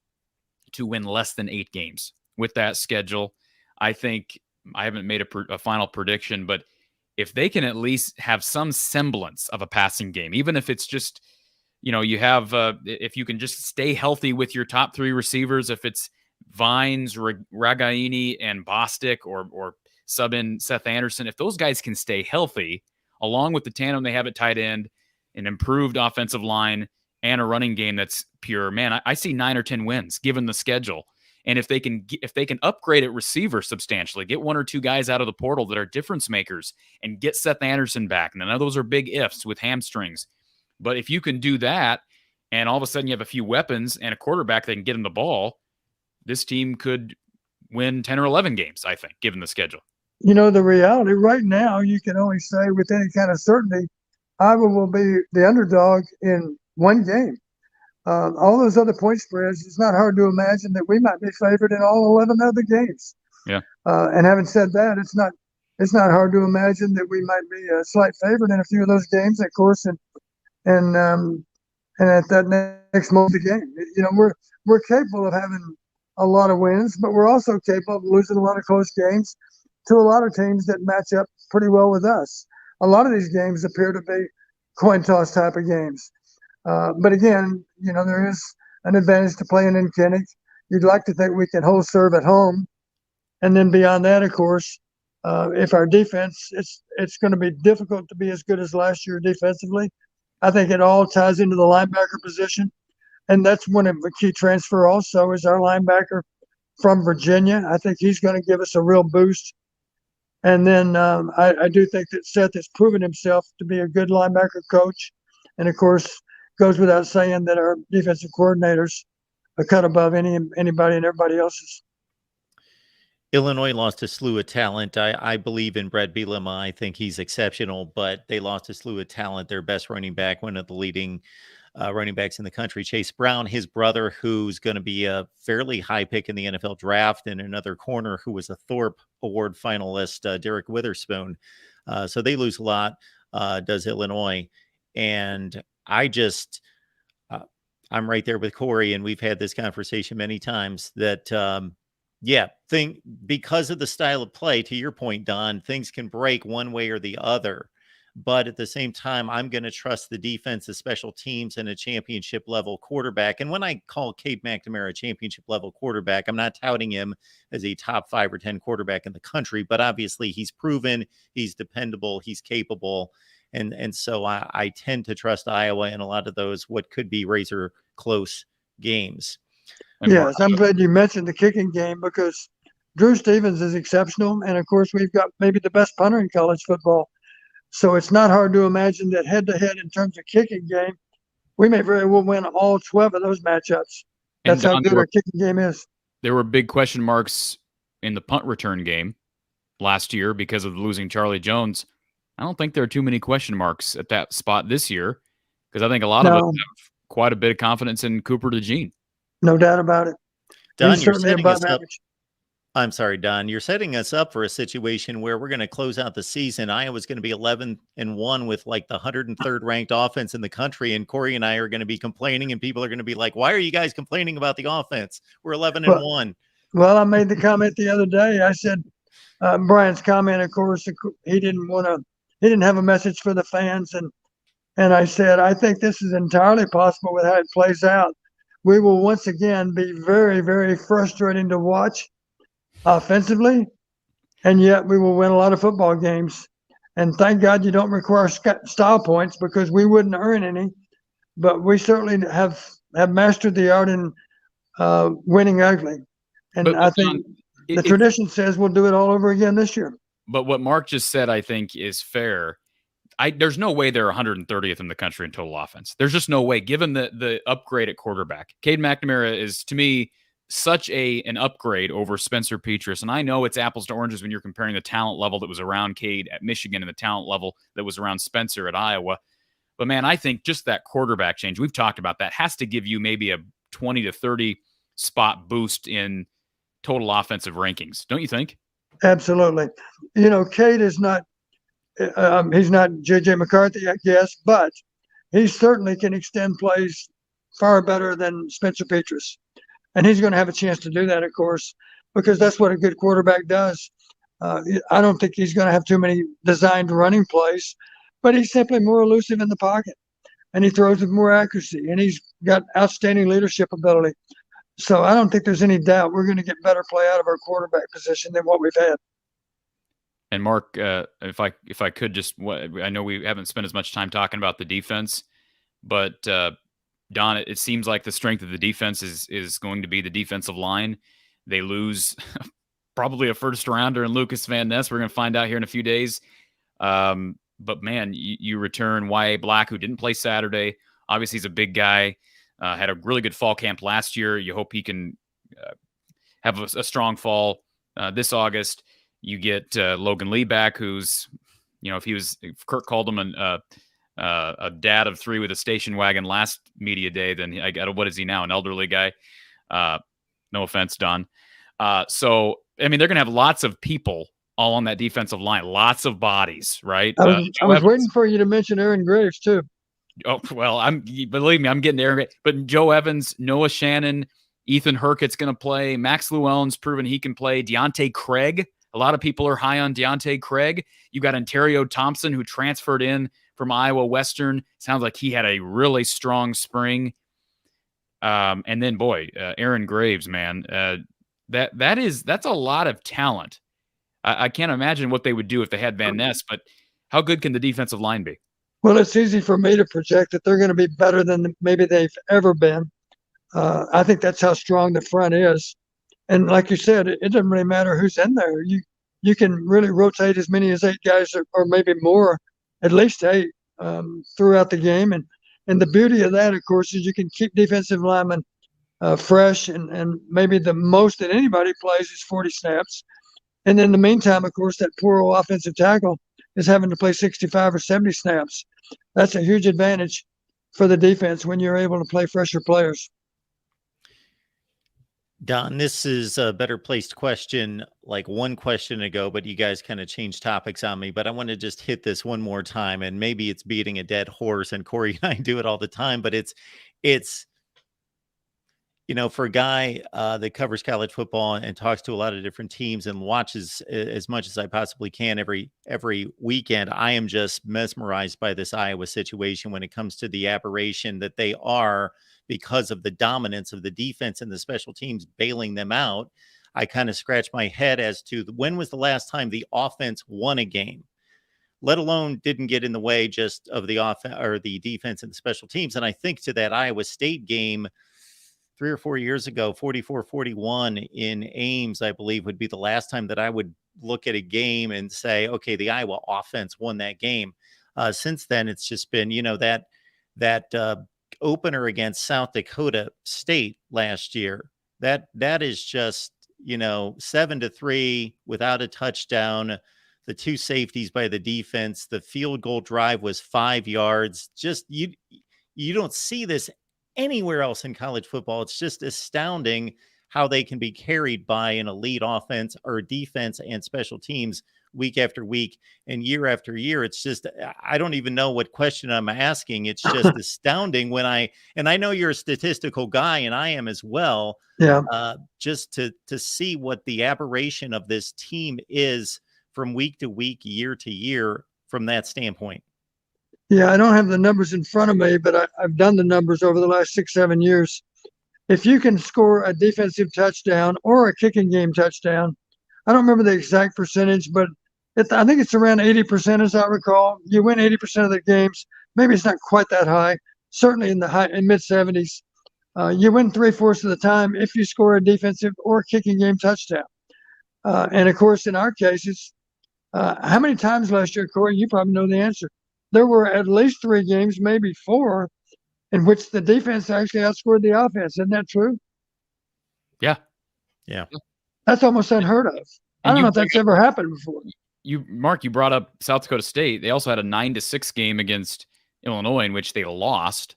to win less than 8 games with that schedule. I think, I haven't made a final prediction, but if they can at least have some semblance of a passing game, even if it's just, you have, if you can just stay healthy with your top 3 receivers, if it's Vines, Ragaini, and Bostic, or sub in Seth Anderson, if those guys can stay healthy, along with the tandem they have at tight end, an improved offensive line, and a running game that's pure, man, I see 9 or 10 wins given the schedule. And if they can upgrade at receiver substantially, get 1 or 2 guys out of the portal that are difference makers, and get Seth Anderson back. And I know those are big ifs with hamstrings, but if you can do that, and all of a sudden you have a few weapons and a quarterback that can get him the ball, this team could win 10 or 11 games, I think, given the schedule. The reality right now, you can only say with any kind of certainty, Iowa will be the underdog in 1 game. All those other point spreads, it's not hard to imagine that we might be favored in all 11 other games. Yeah. And having said that, it's not hard to imagine that we might be a slight favorite in a few of those games, of course, and at that next moment of the game. We're capable of having a lot of wins, but we're also capable of losing a lot of close games to a lot of teams that match up pretty well with us. A lot of these games appear to be coin toss type of games. But again, there is an advantage to playing in Kenny. You'd like to think we can hold serve at home. And then beyond that, of course, if our defense, it's going to be difficult to be as good as last year defensively. I think it all ties into the linebacker position. And that's one of the key transfer also is our linebacker from Virginia. I think he's going to give us a real boost. And then I do think that Seth has proven himself to be a good linebacker coach. And, of course, goes without saying that our defensive coordinators are cut above anybody and everybody else's. Illinois lost a slew of talent. I believe in Brett Bielema. I think he's exceptional, but they lost a slew of talent. Their best running back, one of the leading running backs in the country, Chase Brown, his brother, who's going to be a fairly high pick in the NFL draft, and another corner who was a Thorpe Award finalist, Derek Witherspoon. So they lose a lot, does Illinois. And I'm right there with Corey, and we've had this conversation many times that, because of the style of play, to your point, Don, things can break one way or the other. But at the same time, I'm going to trust the defense, the special teams, and a championship level quarterback. And when I call Cade McNamara a championship level quarterback, I'm not touting him as a top 5 or 10 quarterback in the country, but obviously he's proven, he's dependable, he's capable. And so I tend to trust Iowa in a lot of those, what could be razor close games. Yes, I'm glad you mentioned the kicking game because Drew Stevens is exceptional. And of course, we've got maybe the best punter in college football. So it's not hard to imagine that head-to-head in terms of kicking game, we may very well win all 12 of those matchups. That's how good our kicking game is. There were big question marks in the punt return game last year because of losing Charlie Jones. I don't think there are too many question marks at that spot this year because I think a lot of us have quite a bit of confidence in Cooper DeJean. No doubt about it. Don, you're setting us up. I'm sorry, Don. You're setting us up for a situation where we're going to close out the season. Iowa's going to be 11-1 with like the 103rd ranked offense in the country, and Corey and I are going to be complaining, and people are going to be like, "Why are you guys complaining about the offense? We're 11-1." Well, I made the comment the other day. I said Brian's comment. Of course, he didn't have a message for the fans, and I said I think this is entirely possible with how it plays out. We will once again be very, very frustrating to watch offensively, and yet we will win a lot of football games. And thank God you don't require style points because we wouldn't earn any. But we certainly have mastered the art in winning ugly. And I think the tradition says we'll do it all over again this year. But what Mark just said, I think, is fair. There's no way they're 130th in the country in total offense. There's just no way, given the upgrade at quarterback. Cade McNamara is, to me, such an upgrade over Spencer Petras. And I know it's apples to oranges when you're comparing the talent level that was around Cade at Michigan and the talent level that was around Spencer at Iowa. But, man, I think just that quarterback change, we've talked about that, has to give you maybe a 20 to 30 spot boost in total offensive rankings. Don't you think? Absolutely. Cade is not he's not J.J. McCarthy, I guess, but he certainly can extend plays far better than Spencer Petras. And he's going to have a chance to do that, of course, because that's what a good quarterback does. I don't think he's going to have too many designed running plays, but he's simply more elusive in the pocket, and he throws with more accuracy, and he's got outstanding leadership ability. So I don't think there's any doubt we're going to get better play out of our quarterback position than what we've had. And Mark, if I could just, I know we haven't spent as much time talking about the defense, but Don, it seems like the strength of the defense is going to be the defensive line. They lose probably a first rounder in Lucas Van Ness. We're going to find out here in a few days. But man, you return Y.A. Black, who didn't play Saturday. Obviously, he's a big guy. Had a really good fall camp last year. You hope he can have a strong fall this August. You get Logan Lee back, who's, if Kirk called him a dad of three with a station wagon last media day, then what is he now? An elderly guy? No offense, Don. So, I mean, they're going to have lots of people all on that defensive line, lots of bodies, right? I was waiting for you to mention Aaron Graves too. Oh, well, believe me, I'm getting Aaron Graves. But Joe Evans, Noah Shannon, Ethan Hurkett's going to play. Max Llewellyn's proven he can play. Deontay Craig. A lot of people are high on Deontay Craig. You got Ontario Thompson, who transferred in from Iowa Western. Sounds like he had a really strong spring. And then, Aaron Graves, man, that's a lot of talent. I can't imagine what they would do if they had Van Ness, but how good can the defensive line be? Well, it's easy for me to project that they're going to be better than maybe they've ever been. I think that's how strong the front is. And like you said, it doesn't really matter who's in there. You can really rotate as many as 8 guys or maybe more, at least 8 throughout the game. And the beauty of that, of course, is you can keep defensive linemen fresh, and maybe the most that anybody plays is 40 snaps. And in the meantime, of course, that poor old offensive tackle is having to play 65 or 70 snaps. That's a huge advantage for the defense when you're able to play fresher players. Don, this is a better placed question like one question ago, but you guys kind of changed topics on me. But I want to just hit this one more time, and maybe it's beating a dead horse, and Corey and I do it all the time, but it's for a guy that covers college football and talks to a lot of different teams and watches as much as I possibly can every weekend, I am just mesmerized by this Iowa situation when it comes to the aberration that they are, because of the dominance of the defense and the special teams bailing them out. I kind of scratch my head as to when was the last time the offense won a game, let alone didn't get in the way just of the offense or the defense and the special teams. And I think to that Iowa State game 3 or 4 years ago, 44-41 in Ames, I believe, would be the last time that I would look at a game and say, okay, the Iowa offense won that game. Since then, it's just been, that opener against South Dakota State last year. That is just, 7-3 without a touchdown. The 2 safeties by the defense. The field goal drive was 5 yards. Just you don't see this anywhere else in college football. It's just astounding how they can be carried by an elite offense or defense and special teams week after week and year after year. It's just, I don't even know what question I'm asking. It's just astounding and I know you're a statistical guy and I am as well. Yeah. Just to see what the aberration of this team is from week to week, year to year from that standpoint. Yeah, I don't have the numbers in front of me, but I've done the numbers over the last 6-7 years. If you can score a defensive touchdown or a kicking game touchdown, I don't remember the exact percentage, but I think it's around 80%, as I recall. You win 80% of the games. Maybe it's not quite that high. Certainly in mid-70s. You win 3/4 of the time if you score a defensive or kicking game touchdown. And of course, in our cases, How many times last year, Corey, you probably know the answer, there were at least 3 games, maybe 4, in which the defense actually outscored the offense. Isn't that true? Yeah. That's almost unheard of. I don't know if that's ever happened before. Mark, you brought up South Dakota State. They also had a 9-6 game against Illinois in which they lost.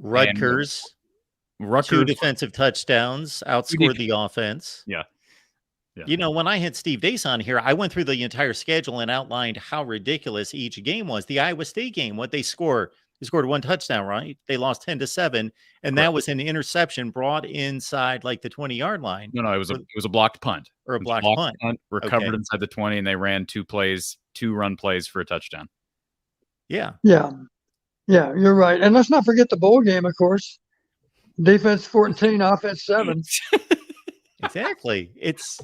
Rutgers 2 defensive touchdowns, outscored the offense. Yeah. You know, when I had Steve Dace on here, I went through the entire schedule and outlined how ridiculous each game was. The Iowa State game, what they scored. They scored 1 touchdown, right? They lost 10-7, and that was an interception brought inside like the 20-yard line. No, it was a blocked punt. Or a blocked punt. Recovered inside the 20, and they ran 2 run plays for a touchdown. Yeah, you're right. And let's not forget the bowl game, of course. Defense 14, offense 7. Exactly. It's.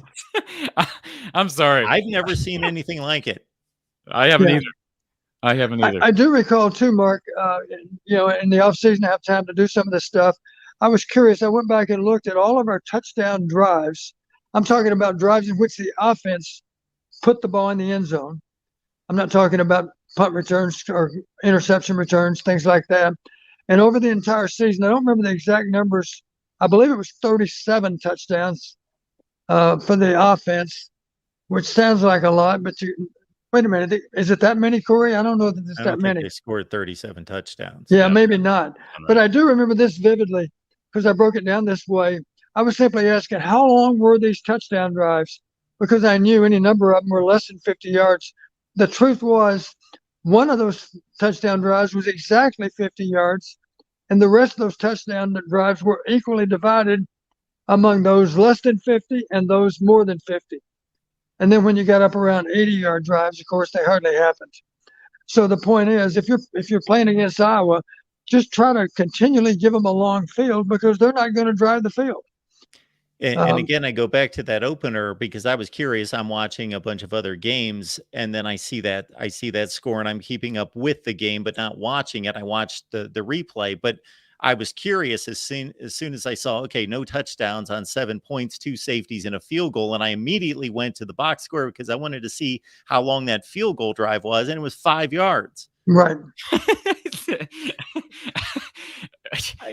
I'm sorry. I've never seen anything like it. I haven't either. I do recall too, Mark. You know, in the offseason, I have time to do some of this stuff. I was curious. I went back and looked at all of our touchdown drives. I'm talking about drives in which the offense put the ball in the end zone. I'm not talking about punt returns or interception returns, things like that. And over the entire season, I don't remember the exact numbers. I believe it was 37 touchdowns for the offense, which sounds like a lot, but wait a minute. Is it that many, Corey? I don't know that it's that many. They scored 37 touchdowns. Yeah, maybe not. But I do remember this vividly because I broke it down this way. I was simply asking, how long were these touchdown drives? Because I knew any number of them were less than 50 yards. The truth was, one of those touchdown drives was exactly 50 yards, and the rest of those touchdown drives were equally divided among those less than 50 and those more than 50. And then when you got up around 80-yard drives, of course, they hardly happened. So the point is, if you're playing against Iowa, just try to continually give them a long field because they're not going to drive the field. And again, I go back to that opener because I was curious. I'm watching a bunch of other games, and then I see that score, and I'm keeping up with the game, but not watching it. I watched the replay, but I was curious as soon as I saw, okay, no touchdowns on 7 points, 2 safeties, and a field goal, and I immediately went to the box score because I wanted to see how long that field goal drive was, and it was 5 yards. Right.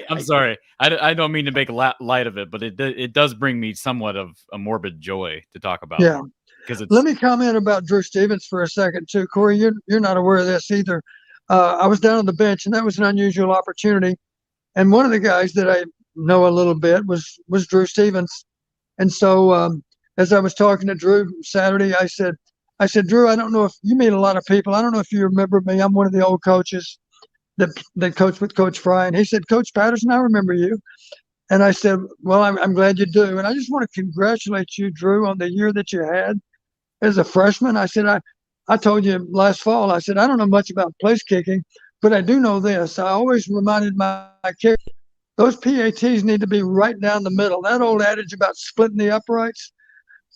I'm sorry. I don't mean to make light of it, but it does bring me somewhat of a morbid joy to talk about. Yeah. Because let me comment about Drew Stevens for a second too, Corey. You're not aware of this either. I was down on the bench, and that was an unusual opportunity. And one of the guys that I know a little bit was Drew Stevens. And so as I was talking to Drew Saturday, I said, Drew, I don't know if you meet a lot of people. I don't know if you remember me. I'm one of the old coaches that coached with Coach Fry. And he said, Coach Patterson, I remember you. And I said, well, I'm glad you do. And I just want to congratulate you, Drew, on the year that you had as a freshman. I said, I told you last fall, I said, I don't know much about place kicking, but I do know this. I always reminded my kicker, those PATs need to be right down the middle. That old adage about splitting the uprights,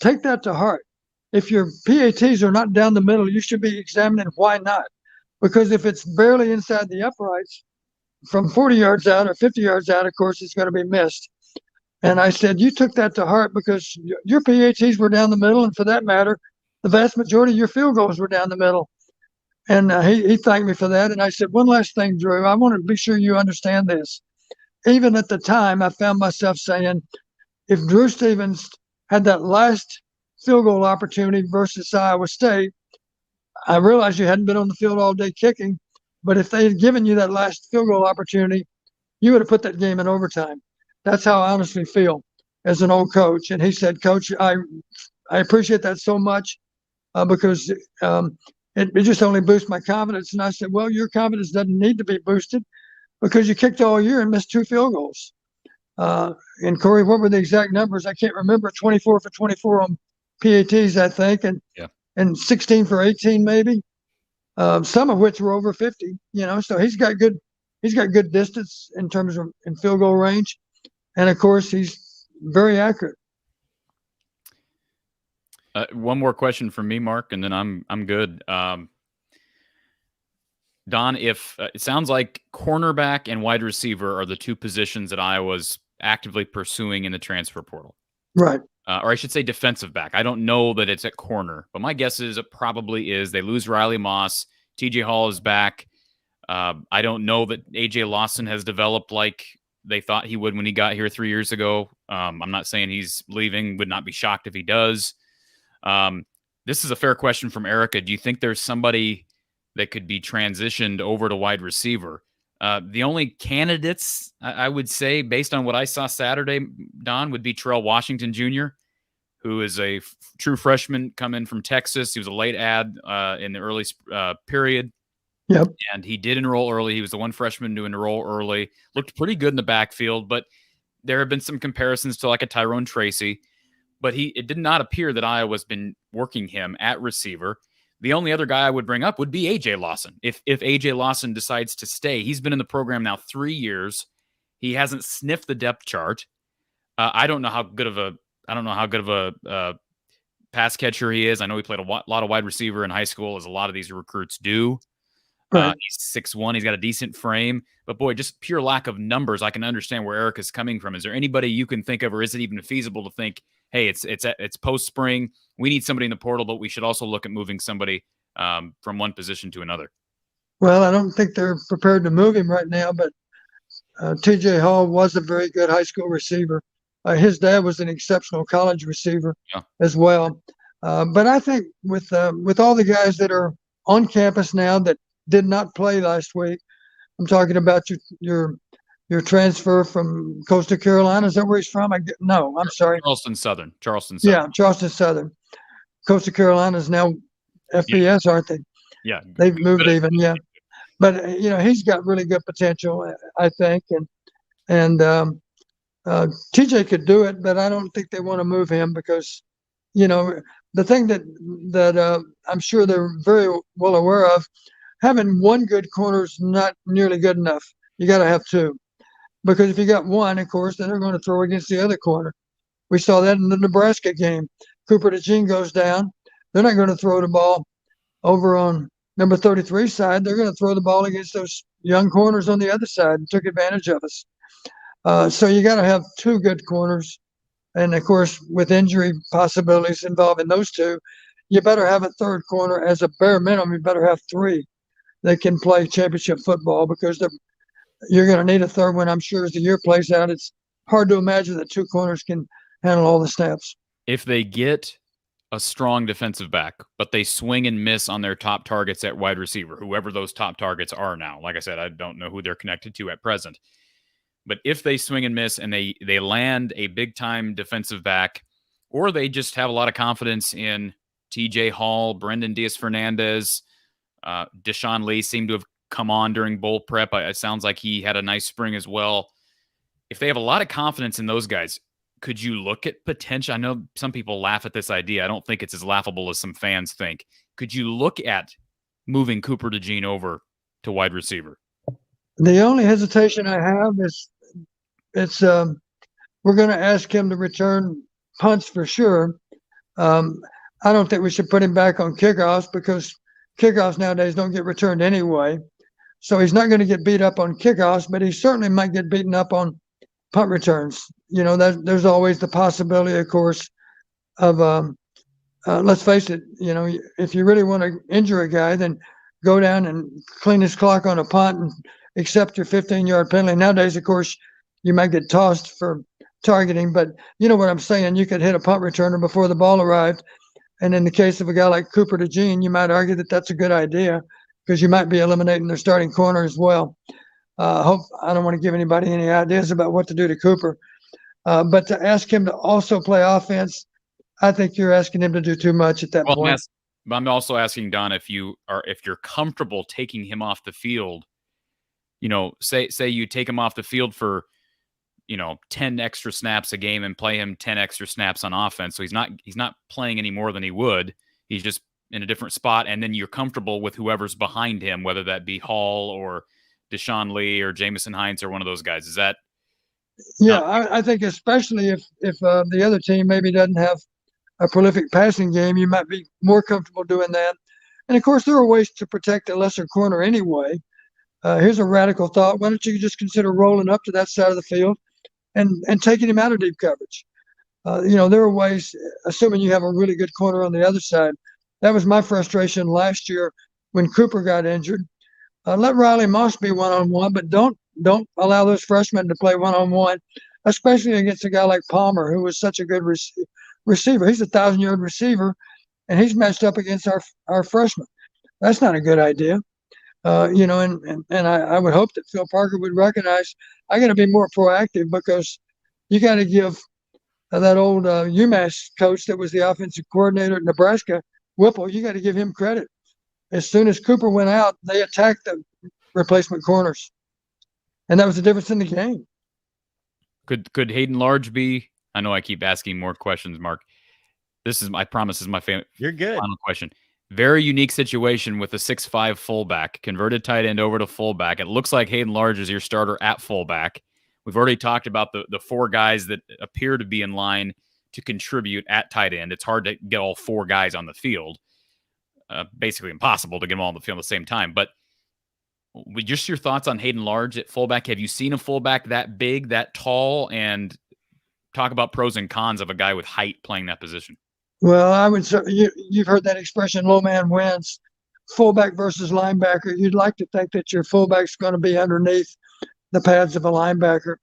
take that to heart. If your PATs are not down the middle, you should be examining why not. Because if it's barely inside the uprights, from 40 yards out or 50 yards out, of course, it's going to be missed. And I said, you took that to heart because your PATs were down the middle. And for that matter, the vast majority of your field goals were down the middle. And he thanked me for that. And I said, one last thing, Drew, I want to be sure you understand this. Even at the time, I found myself saying, if Drew Stevens had that last field goal opportunity versus Iowa State, I realized you hadn't been on the field all day kicking, but if they had given you that last field goal opportunity, you would have put that game in overtime. That's how I honestly feel as an old coach. And he said, Coach, I appreciate that so much because it just only boosts my confidence. And I said, well, your confidence doesn't need to be boosted because you kicked all year and missed 2 field goals. And Corey, what were the exact numbers? I can't remember. 24 for 24 on PATs, I think, and 16 for 18 maybe. Some of which were over 50. So he's got good distance in terms of in field goal range, and of course he's very accurate. One more question from me, Mark, and then I'm good. Don, if it sounds like cornerback and wide receiver are the 2 positions that Iowa's actively pursuing in the transfer portal. Right. or I should say defensive back. I don't know that it's at corner, but my guess is it probably is. They lose Riley Moss. TJ Hall is back. I don't know that AJ Lawson has developed like they thought he would when he got here 3 years ago. I'm not saying he's leaving. Would not be shocked if he does. This is a fair question from Erica. Do you think there's somebody that could be transitioned over to wide receiver? The only candidates I would say, based on what I saw Saturday, Don, would be Terrell Washington Jr., who is a true freshman coming from Texas. He was a late add in the early period. Yep. And he did enroll early. He was the one freshman to enroll early. Looked pretty good in the backfield, but there have been some comparisons to like a Tyrone Tracy. But it did not appear that Iowa's been working him at receiver. The only other guy I would bring up would be AJ Lawson. If AJ Lawson decides to stay, he's been in the program now 3 years. He hasn't sniffed the depth chart. I don't know how good of a pass catcher he is. I know he played a lot of wide receiver in high school, as a lot of these recruits do. Right. He's 6'1". He's got a decent frame, but boy, just pure lack of numbers. I can understand where Eric is coming from. Is there anybody you can think of, or is it even feasible to think, hey, it's post spring, we need somebody in the portal, but we should also look at moving somebody from one position to another? Well, I don't think they're prepared to move him right now, but TJ Hall was a very good high school receiver. His dad was an exceptional college receiver as well. But I think with all the guys that are on campus now that did not play last week, I'm talking about your transfer from Coastal Carolina. Is that where he's from? No, I'm sorry. Charleston Southern. Yeah, Charleston Southern. Coastal Carolina is now FBS, aren't they? Yeah. They've moved even, yeah. But, he's got really good potential, I think. And TJ could do it, but I don't think they want to move him because, the thing that I'm sure they're very well aware of, having one good corner is not nearly good enough. You got to have two. Because if you got one, of course, then they're going to throw against the other corner. We saw that in the Nebraska game. Cooper DeJean goes down. They're not going to throw the ball over on number 33 side. They're going to throw the ball against those young corners on the other side and took advantage of us. So you got to have two good corners. And, of course, with injury possibilities involving those two, you better have a third corner. As a bare minimum, you better have three that can play championship football because you're going to need a third one, I'm sure, as the year plays out. It's hard to imagine that two corners can handle all the snaps. If they get a strong defensive back, but they swing and miss on their top targets at wide receiver, whoever those top targets are now. Like I said, I don't know who they're connected to at present. But if they swing and miss and they land a big-time defensive back, or they just have a lot of confidence in TJ Hall, Brendan Diaz-Fernandez, Deshaun Lee seemed to have come on during bowl prep. It sounds like he had a nice spring as well. If they have a lot of confidence in those guys, could you look at potential? I know some people laugh at this idea. I don't think it's as laughable as some fans think. Could you look at moving Cooper DeJean over to wide receiver? The only hesitation I have is we're going to ask him to return punts for sure. I don't think we should put him back on kickoffs because kickoffs nowadays don't get returned anyway. So he's not going to get beat up on kickoffs, but he certainly might get beaten up on punt returns. There's always the possibility, of course, of let's face it, if you really want to injure a guy, then go down and clean his clock on a punt and accept your 15-yard penalty. Nowadays, of course, you might get tossed for targeting, but you know what I'm saying? You could hit a punt returner before the ball arrived. And in the case of a guy like Cooper DeJean, you might argue that that's a good idea because you might be eliminating their starting corner as well. I don't want to give anybody any ideas about what to do to Cooper. But to ask him to also play offense, I think you're asking him to do too much at that point. I'm also asking, Don, if you're comfortable taking him off the field, say you take him off the field for 10 extra snaps a game and play him 10 extra snaps on offense. So he's not playing any more than he would. He's just in a different spot. And then you're comfortable with whoever's behind him, whether that be Hall or Deshaun Lee or Jamison Hines or one of those guys. Is that? Yeah, I think especially if the other team maybe doesn't have a prolific passing game, you might be more comfortable doing that. And of course, there are ways to protect a lesser corner anyway. Here's a radical thought. Why don't you just consider rolling up to that side of the field and taking him out of deep coverage? There are ways, assuming you have a really good corner on the other side. That was my frustration last year when Cooper got injured. Let Riley Moss be one-on-one, but don't allow those freshmen to play one-on-one, especially against a guy like Palmer, who was such a good receiver. He's a 1,000-yard receiver, and he's matched up against our freshman. That's not a good idea. And I would hope that Phil Parker would recognize I got to be more proactive, because you got to give that old UMass coach that was the offensive coordinator at Nebraska, Whipple, you got to give him credit. As soon as Cooper went out, they attacked the replacement corners, and that was the difference in the game. Could Hayden Large be? I know I keep asking more questions, Mark. I promise, this is my You're good. Final question. Very unique situation with a 6'5" fullback, converted tight end over to fullback. It looks like Hayden Large is your starter at fullback. We've already talked about the 4 guys that appear to be in line to contribute at tight end. It's hard to get all 4 guys on the field. Basically impossible to get them all on the field at the same time. But just your thoughts on Hayden Large at fullback. Have you seen a fullback that big, that tall? And talk about pros and cons of a guy with height playing that position. Well, I would say you've heard that expression, low man wins. Fullback versus linebacker. You'd like to think that your fullback's going to be underneath the pads of a linebacker.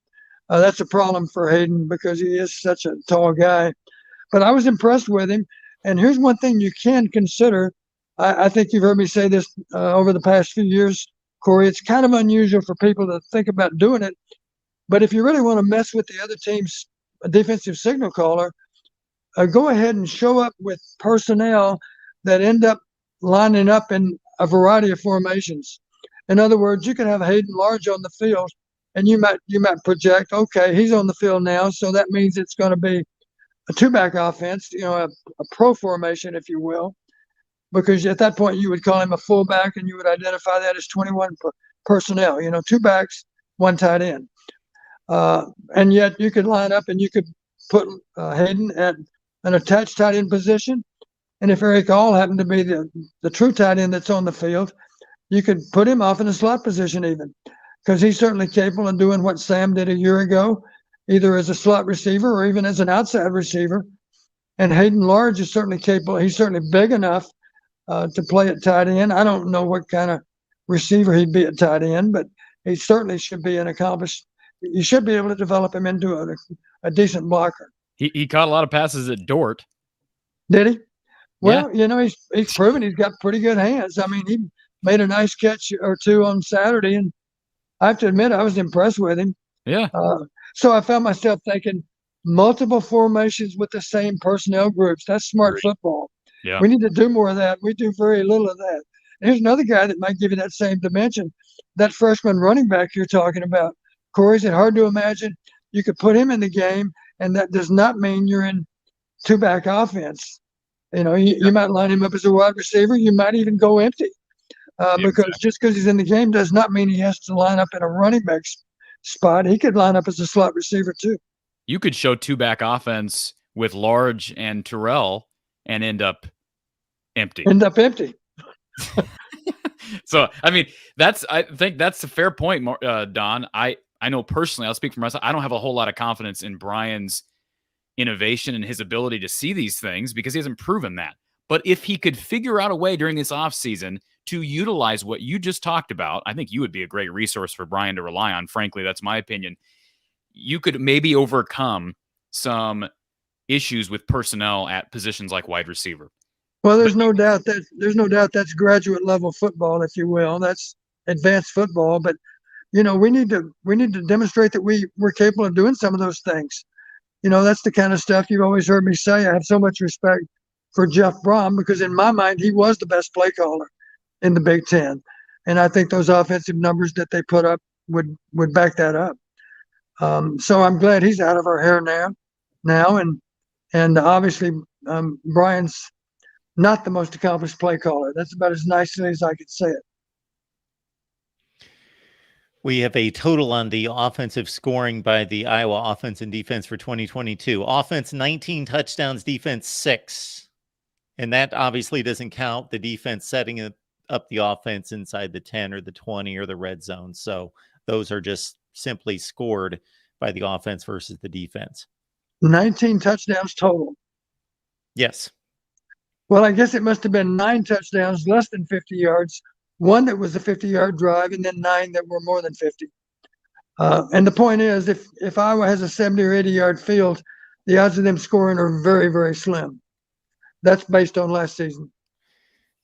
That's a problem for Hayden, because he is such a tall guy. But I was impressed with him. And here's one thing you can consider. I think you've heard me say this over the past few years, Corey. It's kind of unusual for people to think about doing it. But if you really want to mess with the other team's defensive signal caller, go ahead and show up with personnel that end up lining up in a variety of formations. In other words, you can have Hayden Large on the field, and you might project, okay, he's on the field now, so that means it's going to be a 2-back offense, a pro formation, if you will, because at that point you would call him a fullback, and you would identify that as 21 personnel, 2 backs, 1 tight end. And yet you could line up and you could put Hayden at an attached tight end position. And if Erick All happened to be the true tight end that's on the field, you could put him off in a slot position even, because he's certainly capable of doing what Sam did a year ago, either as a slot receiver or even as an outside receiver. And Hayden Large is certainly capable. He's certainly big enough to play at tight end. I don't know what kind of receiver he'd be at tight end, but he certainly should be an accomplished. You should be able to develop him into a decent blocker. He caught a lot of passes at Dort. Did he? Well, Yeah. He's proven he's got pretty good hands. I mean, he made a nice catch or 2 on Saturday, and I have to admit I was impressed with him. Yeah. So I found myself thinking multiple formations with the same personnel groups. That's smart football. Yeah. We need to do more of that. We do very little of that. And here's another guy that might give you that same dimension. That freshman running back you're talking about. Corey, is it hard to imagine you could put him in the game, and that does not mean you're in 2-back offense. You might line him up as a wide receiver. You might even go empty, because just because he's in the game does not mean he has to line up in a running back spot. He could line up as a slot receiver too. You could show 2-back offense with Large and Terrell and end up empty. So, I mean, I think that's a fair point, Don. I know personally, I'll speak for myself, I don't have a whole lot of confidence in Brian's innovation and his ability to see these things, because he hasn't proven that. But if he could figure out a way during this offseason to utilize what you just talked about, I think you would be a great resource for Brian to rely on. Frankly, that's my opinion. You could maybe overcome some issues with personnel at positions like wide receiver. Well, there's no doubt that's graduate level football, if you will. That's advanced football. But we need to demonstrate that we're capable of doing some of those things. That's the kind of stuff you've always heard me say. I have so much respect for Jeff Brom, because in my mind he was the best play caller in the Big Ten, and I think those offensive numbers that they put up would back that up. So I'm glad he's out of our hair now, and obviously Brian's not the most accomplished play caller. That's about as nicely as I could say it. We have a total on the offensive scoring by the Iowa offense and defense for 2022. Offense, 19 touchdowns, defense, 6. And that obviously doesn't count the defense setting up the offense inside the 10 or the 20 or the red zone. So those are just simply scored by the offense versus the defense. 19 touchdowns total. Yes. Well, I guess it must have been 9 touchdowns, less than 50 yards, one that was a 50-yard drive, and then 9 that were more than 50. And the point is, if Iowa has a 70 or 80-yard field, the odds of them scoring are very, very slim. That's based on last season.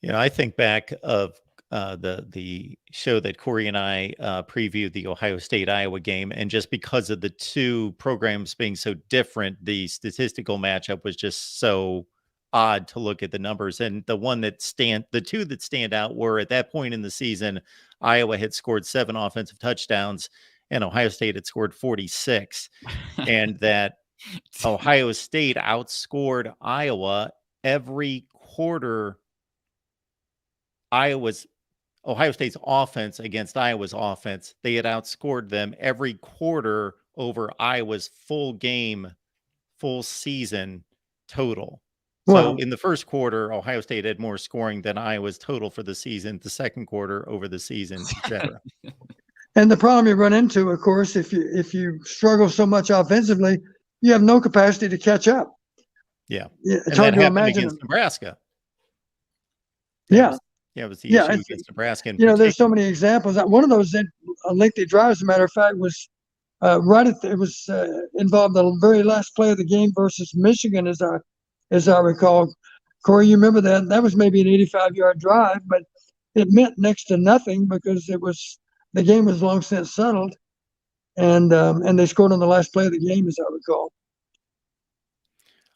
I think back of the show that Corey and I previewed the Ohio State-Iowa game, and just because of the two programs being so different, the statistical matchup was just so odd to look at the numbers. And the two that stand out were, at that point in the season, Iowa had scored 7 offensive touchdowns and Ohio State had scored 46. And that Ohio State outscored Iowa every quarter. Ohio State's offense against Iowa's offense, they had outscored them every quarter over Iowa's full season total. Wow. So in the first quarter, Ohio State had more scoring than Iowa's total for the season, the second quarter over the season, etc. And the problem you run into, of course, if you struggle so much offensively, you have no capacity to catch up. Yeah. It's hard to imagine against Nebraska. Yeah. It was the issue against Nebraska. There's so many examples. One of those lengthy drives, as a matter of fact, was involved the very last play of the game versus Michigan, as I recall. Corey, you remember that? That was maybe an 85-yard drive, but it meant next to nothing because the game was long since settled, and they scored on the last play of the game, as I recall.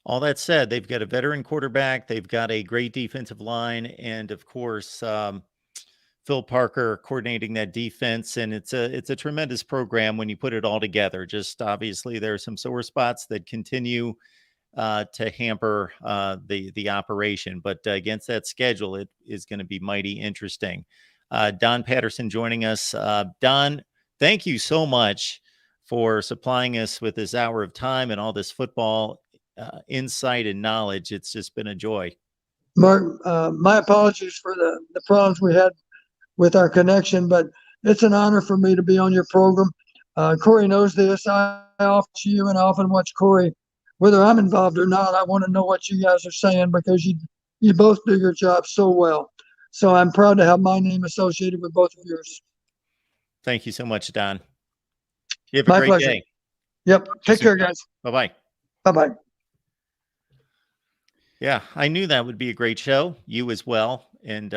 All that said, they've got a veteran quarterback, they've got a great defensive line, and of course, Phil Parker coordinating that defense. And it's a tremendous program when you put it all together. Just obviously, there are some sore spots that continue to hamper the operation, but against that schedule, it is going to be mighty interesting. Don Patterson joining us. Don, thank you so much for supplying us with this hour of time and all this football insight and knowledge. It's just been a joy. Mark, my apologies for the problems we had with our connection, but it's an honor for me to be on your program. Corey knows this. I often watch you and I often watch Corey. Whether I'm involved or not, I want to know what you guys are saying because you both do your job so well. So I'm proud to have my name associated with both of yours. Thank you so much, Don. You have a great pleasure. day. Yep. Take care, guys. Bye-bye. Bye-bye. Yeah, I knew that would be a great show. You as well. And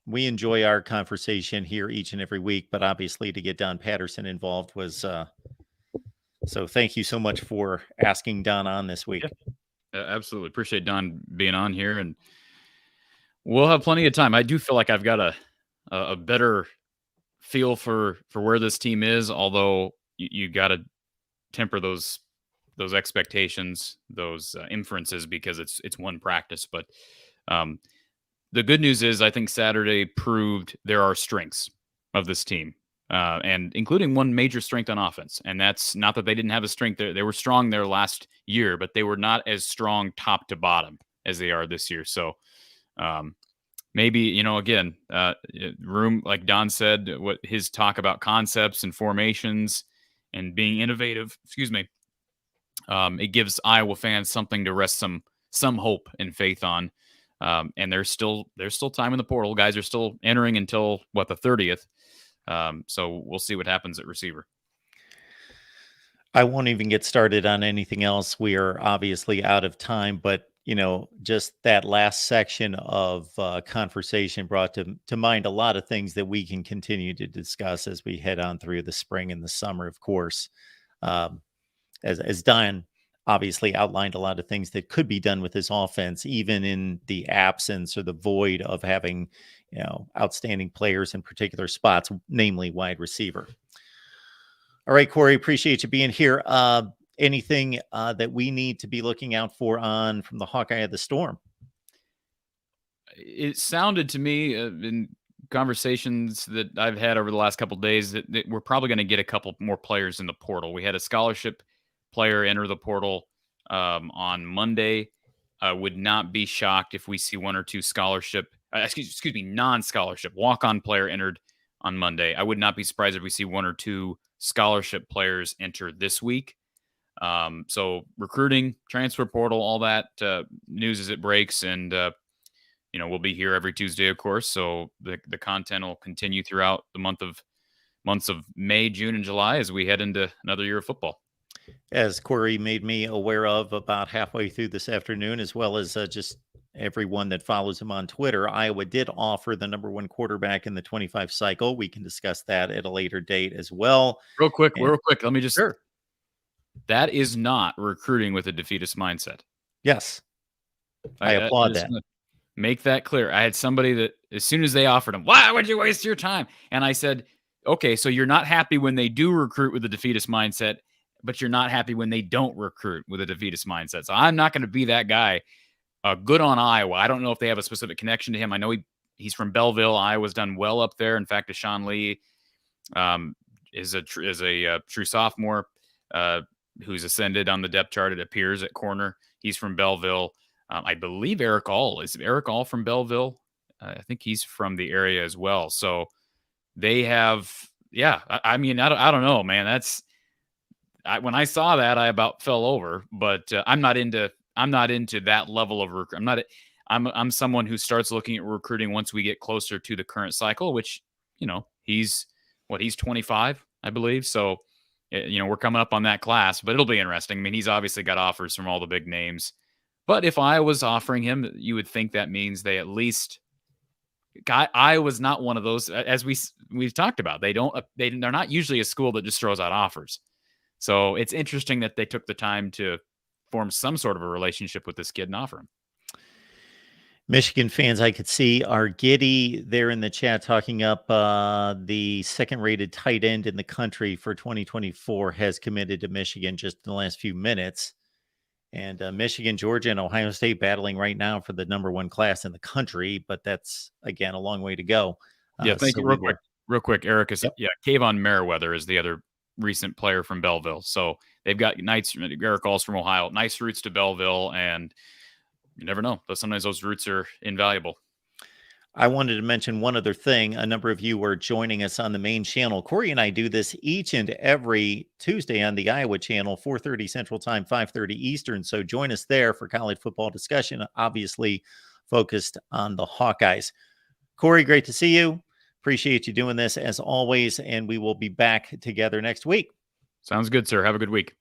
we enjoy our conversation here each and every week, but obviously to get Don Patterson involved was so thank you so much for asking Don on this week. Yeah, absolutely. Appreciate Don being on here, and we'll have plenty of time. I do feel like I've got a better feel for where this team is, although you got to temper those expectations, those inferences, because it's one practice. But the good news is I think Saturday proved there are strengths of this team, and including one major strength on offense. And that's not that they didn't have a strength there. They were strong there last year, but they were not as strong top to bottom as they are this year. So maybe, again, room, like Don said, what his talk about concepts and formations and being innovative, it gives Iowa fans something to rest some hope and faith on. And there's still time in the portal. Guys are still entering until the 30th. So we'll see what happens at receiver. I won't even get started on anything else. We are obviously out of time, but just that last section of conversation brought to mind a lot of things that we can continue to discuss as we head on through the spring and the summer, of course. As Don obviously outlined a lot of things that could be done with this offense, even in the absence or the void of having, outstanding players in particular spots, namely wide receiver. All right, Corey, appreciate you being here. Anything that we need to be looking out for from the Hawkeye of the Storm? It sounded to me in conversations that I've had over the last couple of days that we're probably going to get a couple more players in the portal. We had a scholarship player enter the portal on Monday. I would not be shocked if we see one or two non-scholarship walk-on player entered on Monday. I would not be surprised if we see one or two scholarship players enter this week. So recruiting, transfer portal, all that news as it breaks, and we'll be here every Tuesday, of course. So the content will continue throughout the months of May, June, and July as we head into another year of football. As Corey made me aware of about halfway through this afternoon, as well as just everyone that follows him on Twitter, Iowa did offer the number 1 quarterback in the 25 cycle. We can discuss that at a later date as well. Real quick. Let me just. Sure. That is not recruiting with a defeatist mindset. Yes. I applaud that. Make that clear. I had somebody that as soon as they offered him, why would you waste your time? And I said, okay, so you're not happy when they do recruit with a defeatist mindset, but you're not happy when they don't recruit with a defeatist mindset. So I'm not going to be that guy. Good on Iowa. I don't know if they have a specific connection to him. I know he's from Belleville. Iowa's done well up there. In fact, Deshaun Lee is a true sophomore who's ascended on the depth chart. It appears at corner. He's from Belleville. I believe Erick All. Is Erick All from Belleville? I think he's from the area as well. So they have, I mean, I don't know, man. When I saw that, I about fell over. But I'm not into that level of recruit. I'm someone who starts looking at recruiting once we get closer to the current cycle, which he's 25, I believe. So we're coming up on that class, but it'll be interesting. I mean, he's obviously got offers from all the big names. But if I was offering him, you would think that means they at least. I was not one of those, as we've talked about. They're not usually a school that just throws out offers. So it's interesting that they took the time to form some sort of a relationship with this kid and offer him. Michigan fans, I could see, are giddy there in the chat talking up the second-rated tight end in the country for 2024 has committed to Michigan just in the last few minutes. And Michigan, Georgia, and Ohio State battling right now for the number 1 class in the country. But that's, again, a long way to go. Thank you. Real quick, Eric is, Kayvon Merriweather is the other recent player from Belleville. So they've got Erick All's from Ohio, nice roots to Belleville, and you never know. But sometimes those roots are invaluable. I wanted to mention one other thing. A number of you were joining us on the main channel. Corey and I do this each and every Tuesday on the Iowa channel, 4:30 Central Time, 5:30 Eastern. So join us there for college football discussion, obviously focused on the Hawkeyes. Corey, great to see you. Appreciate you doing this as always, and we will be back together next week. Sounds good, sir. Have a good week.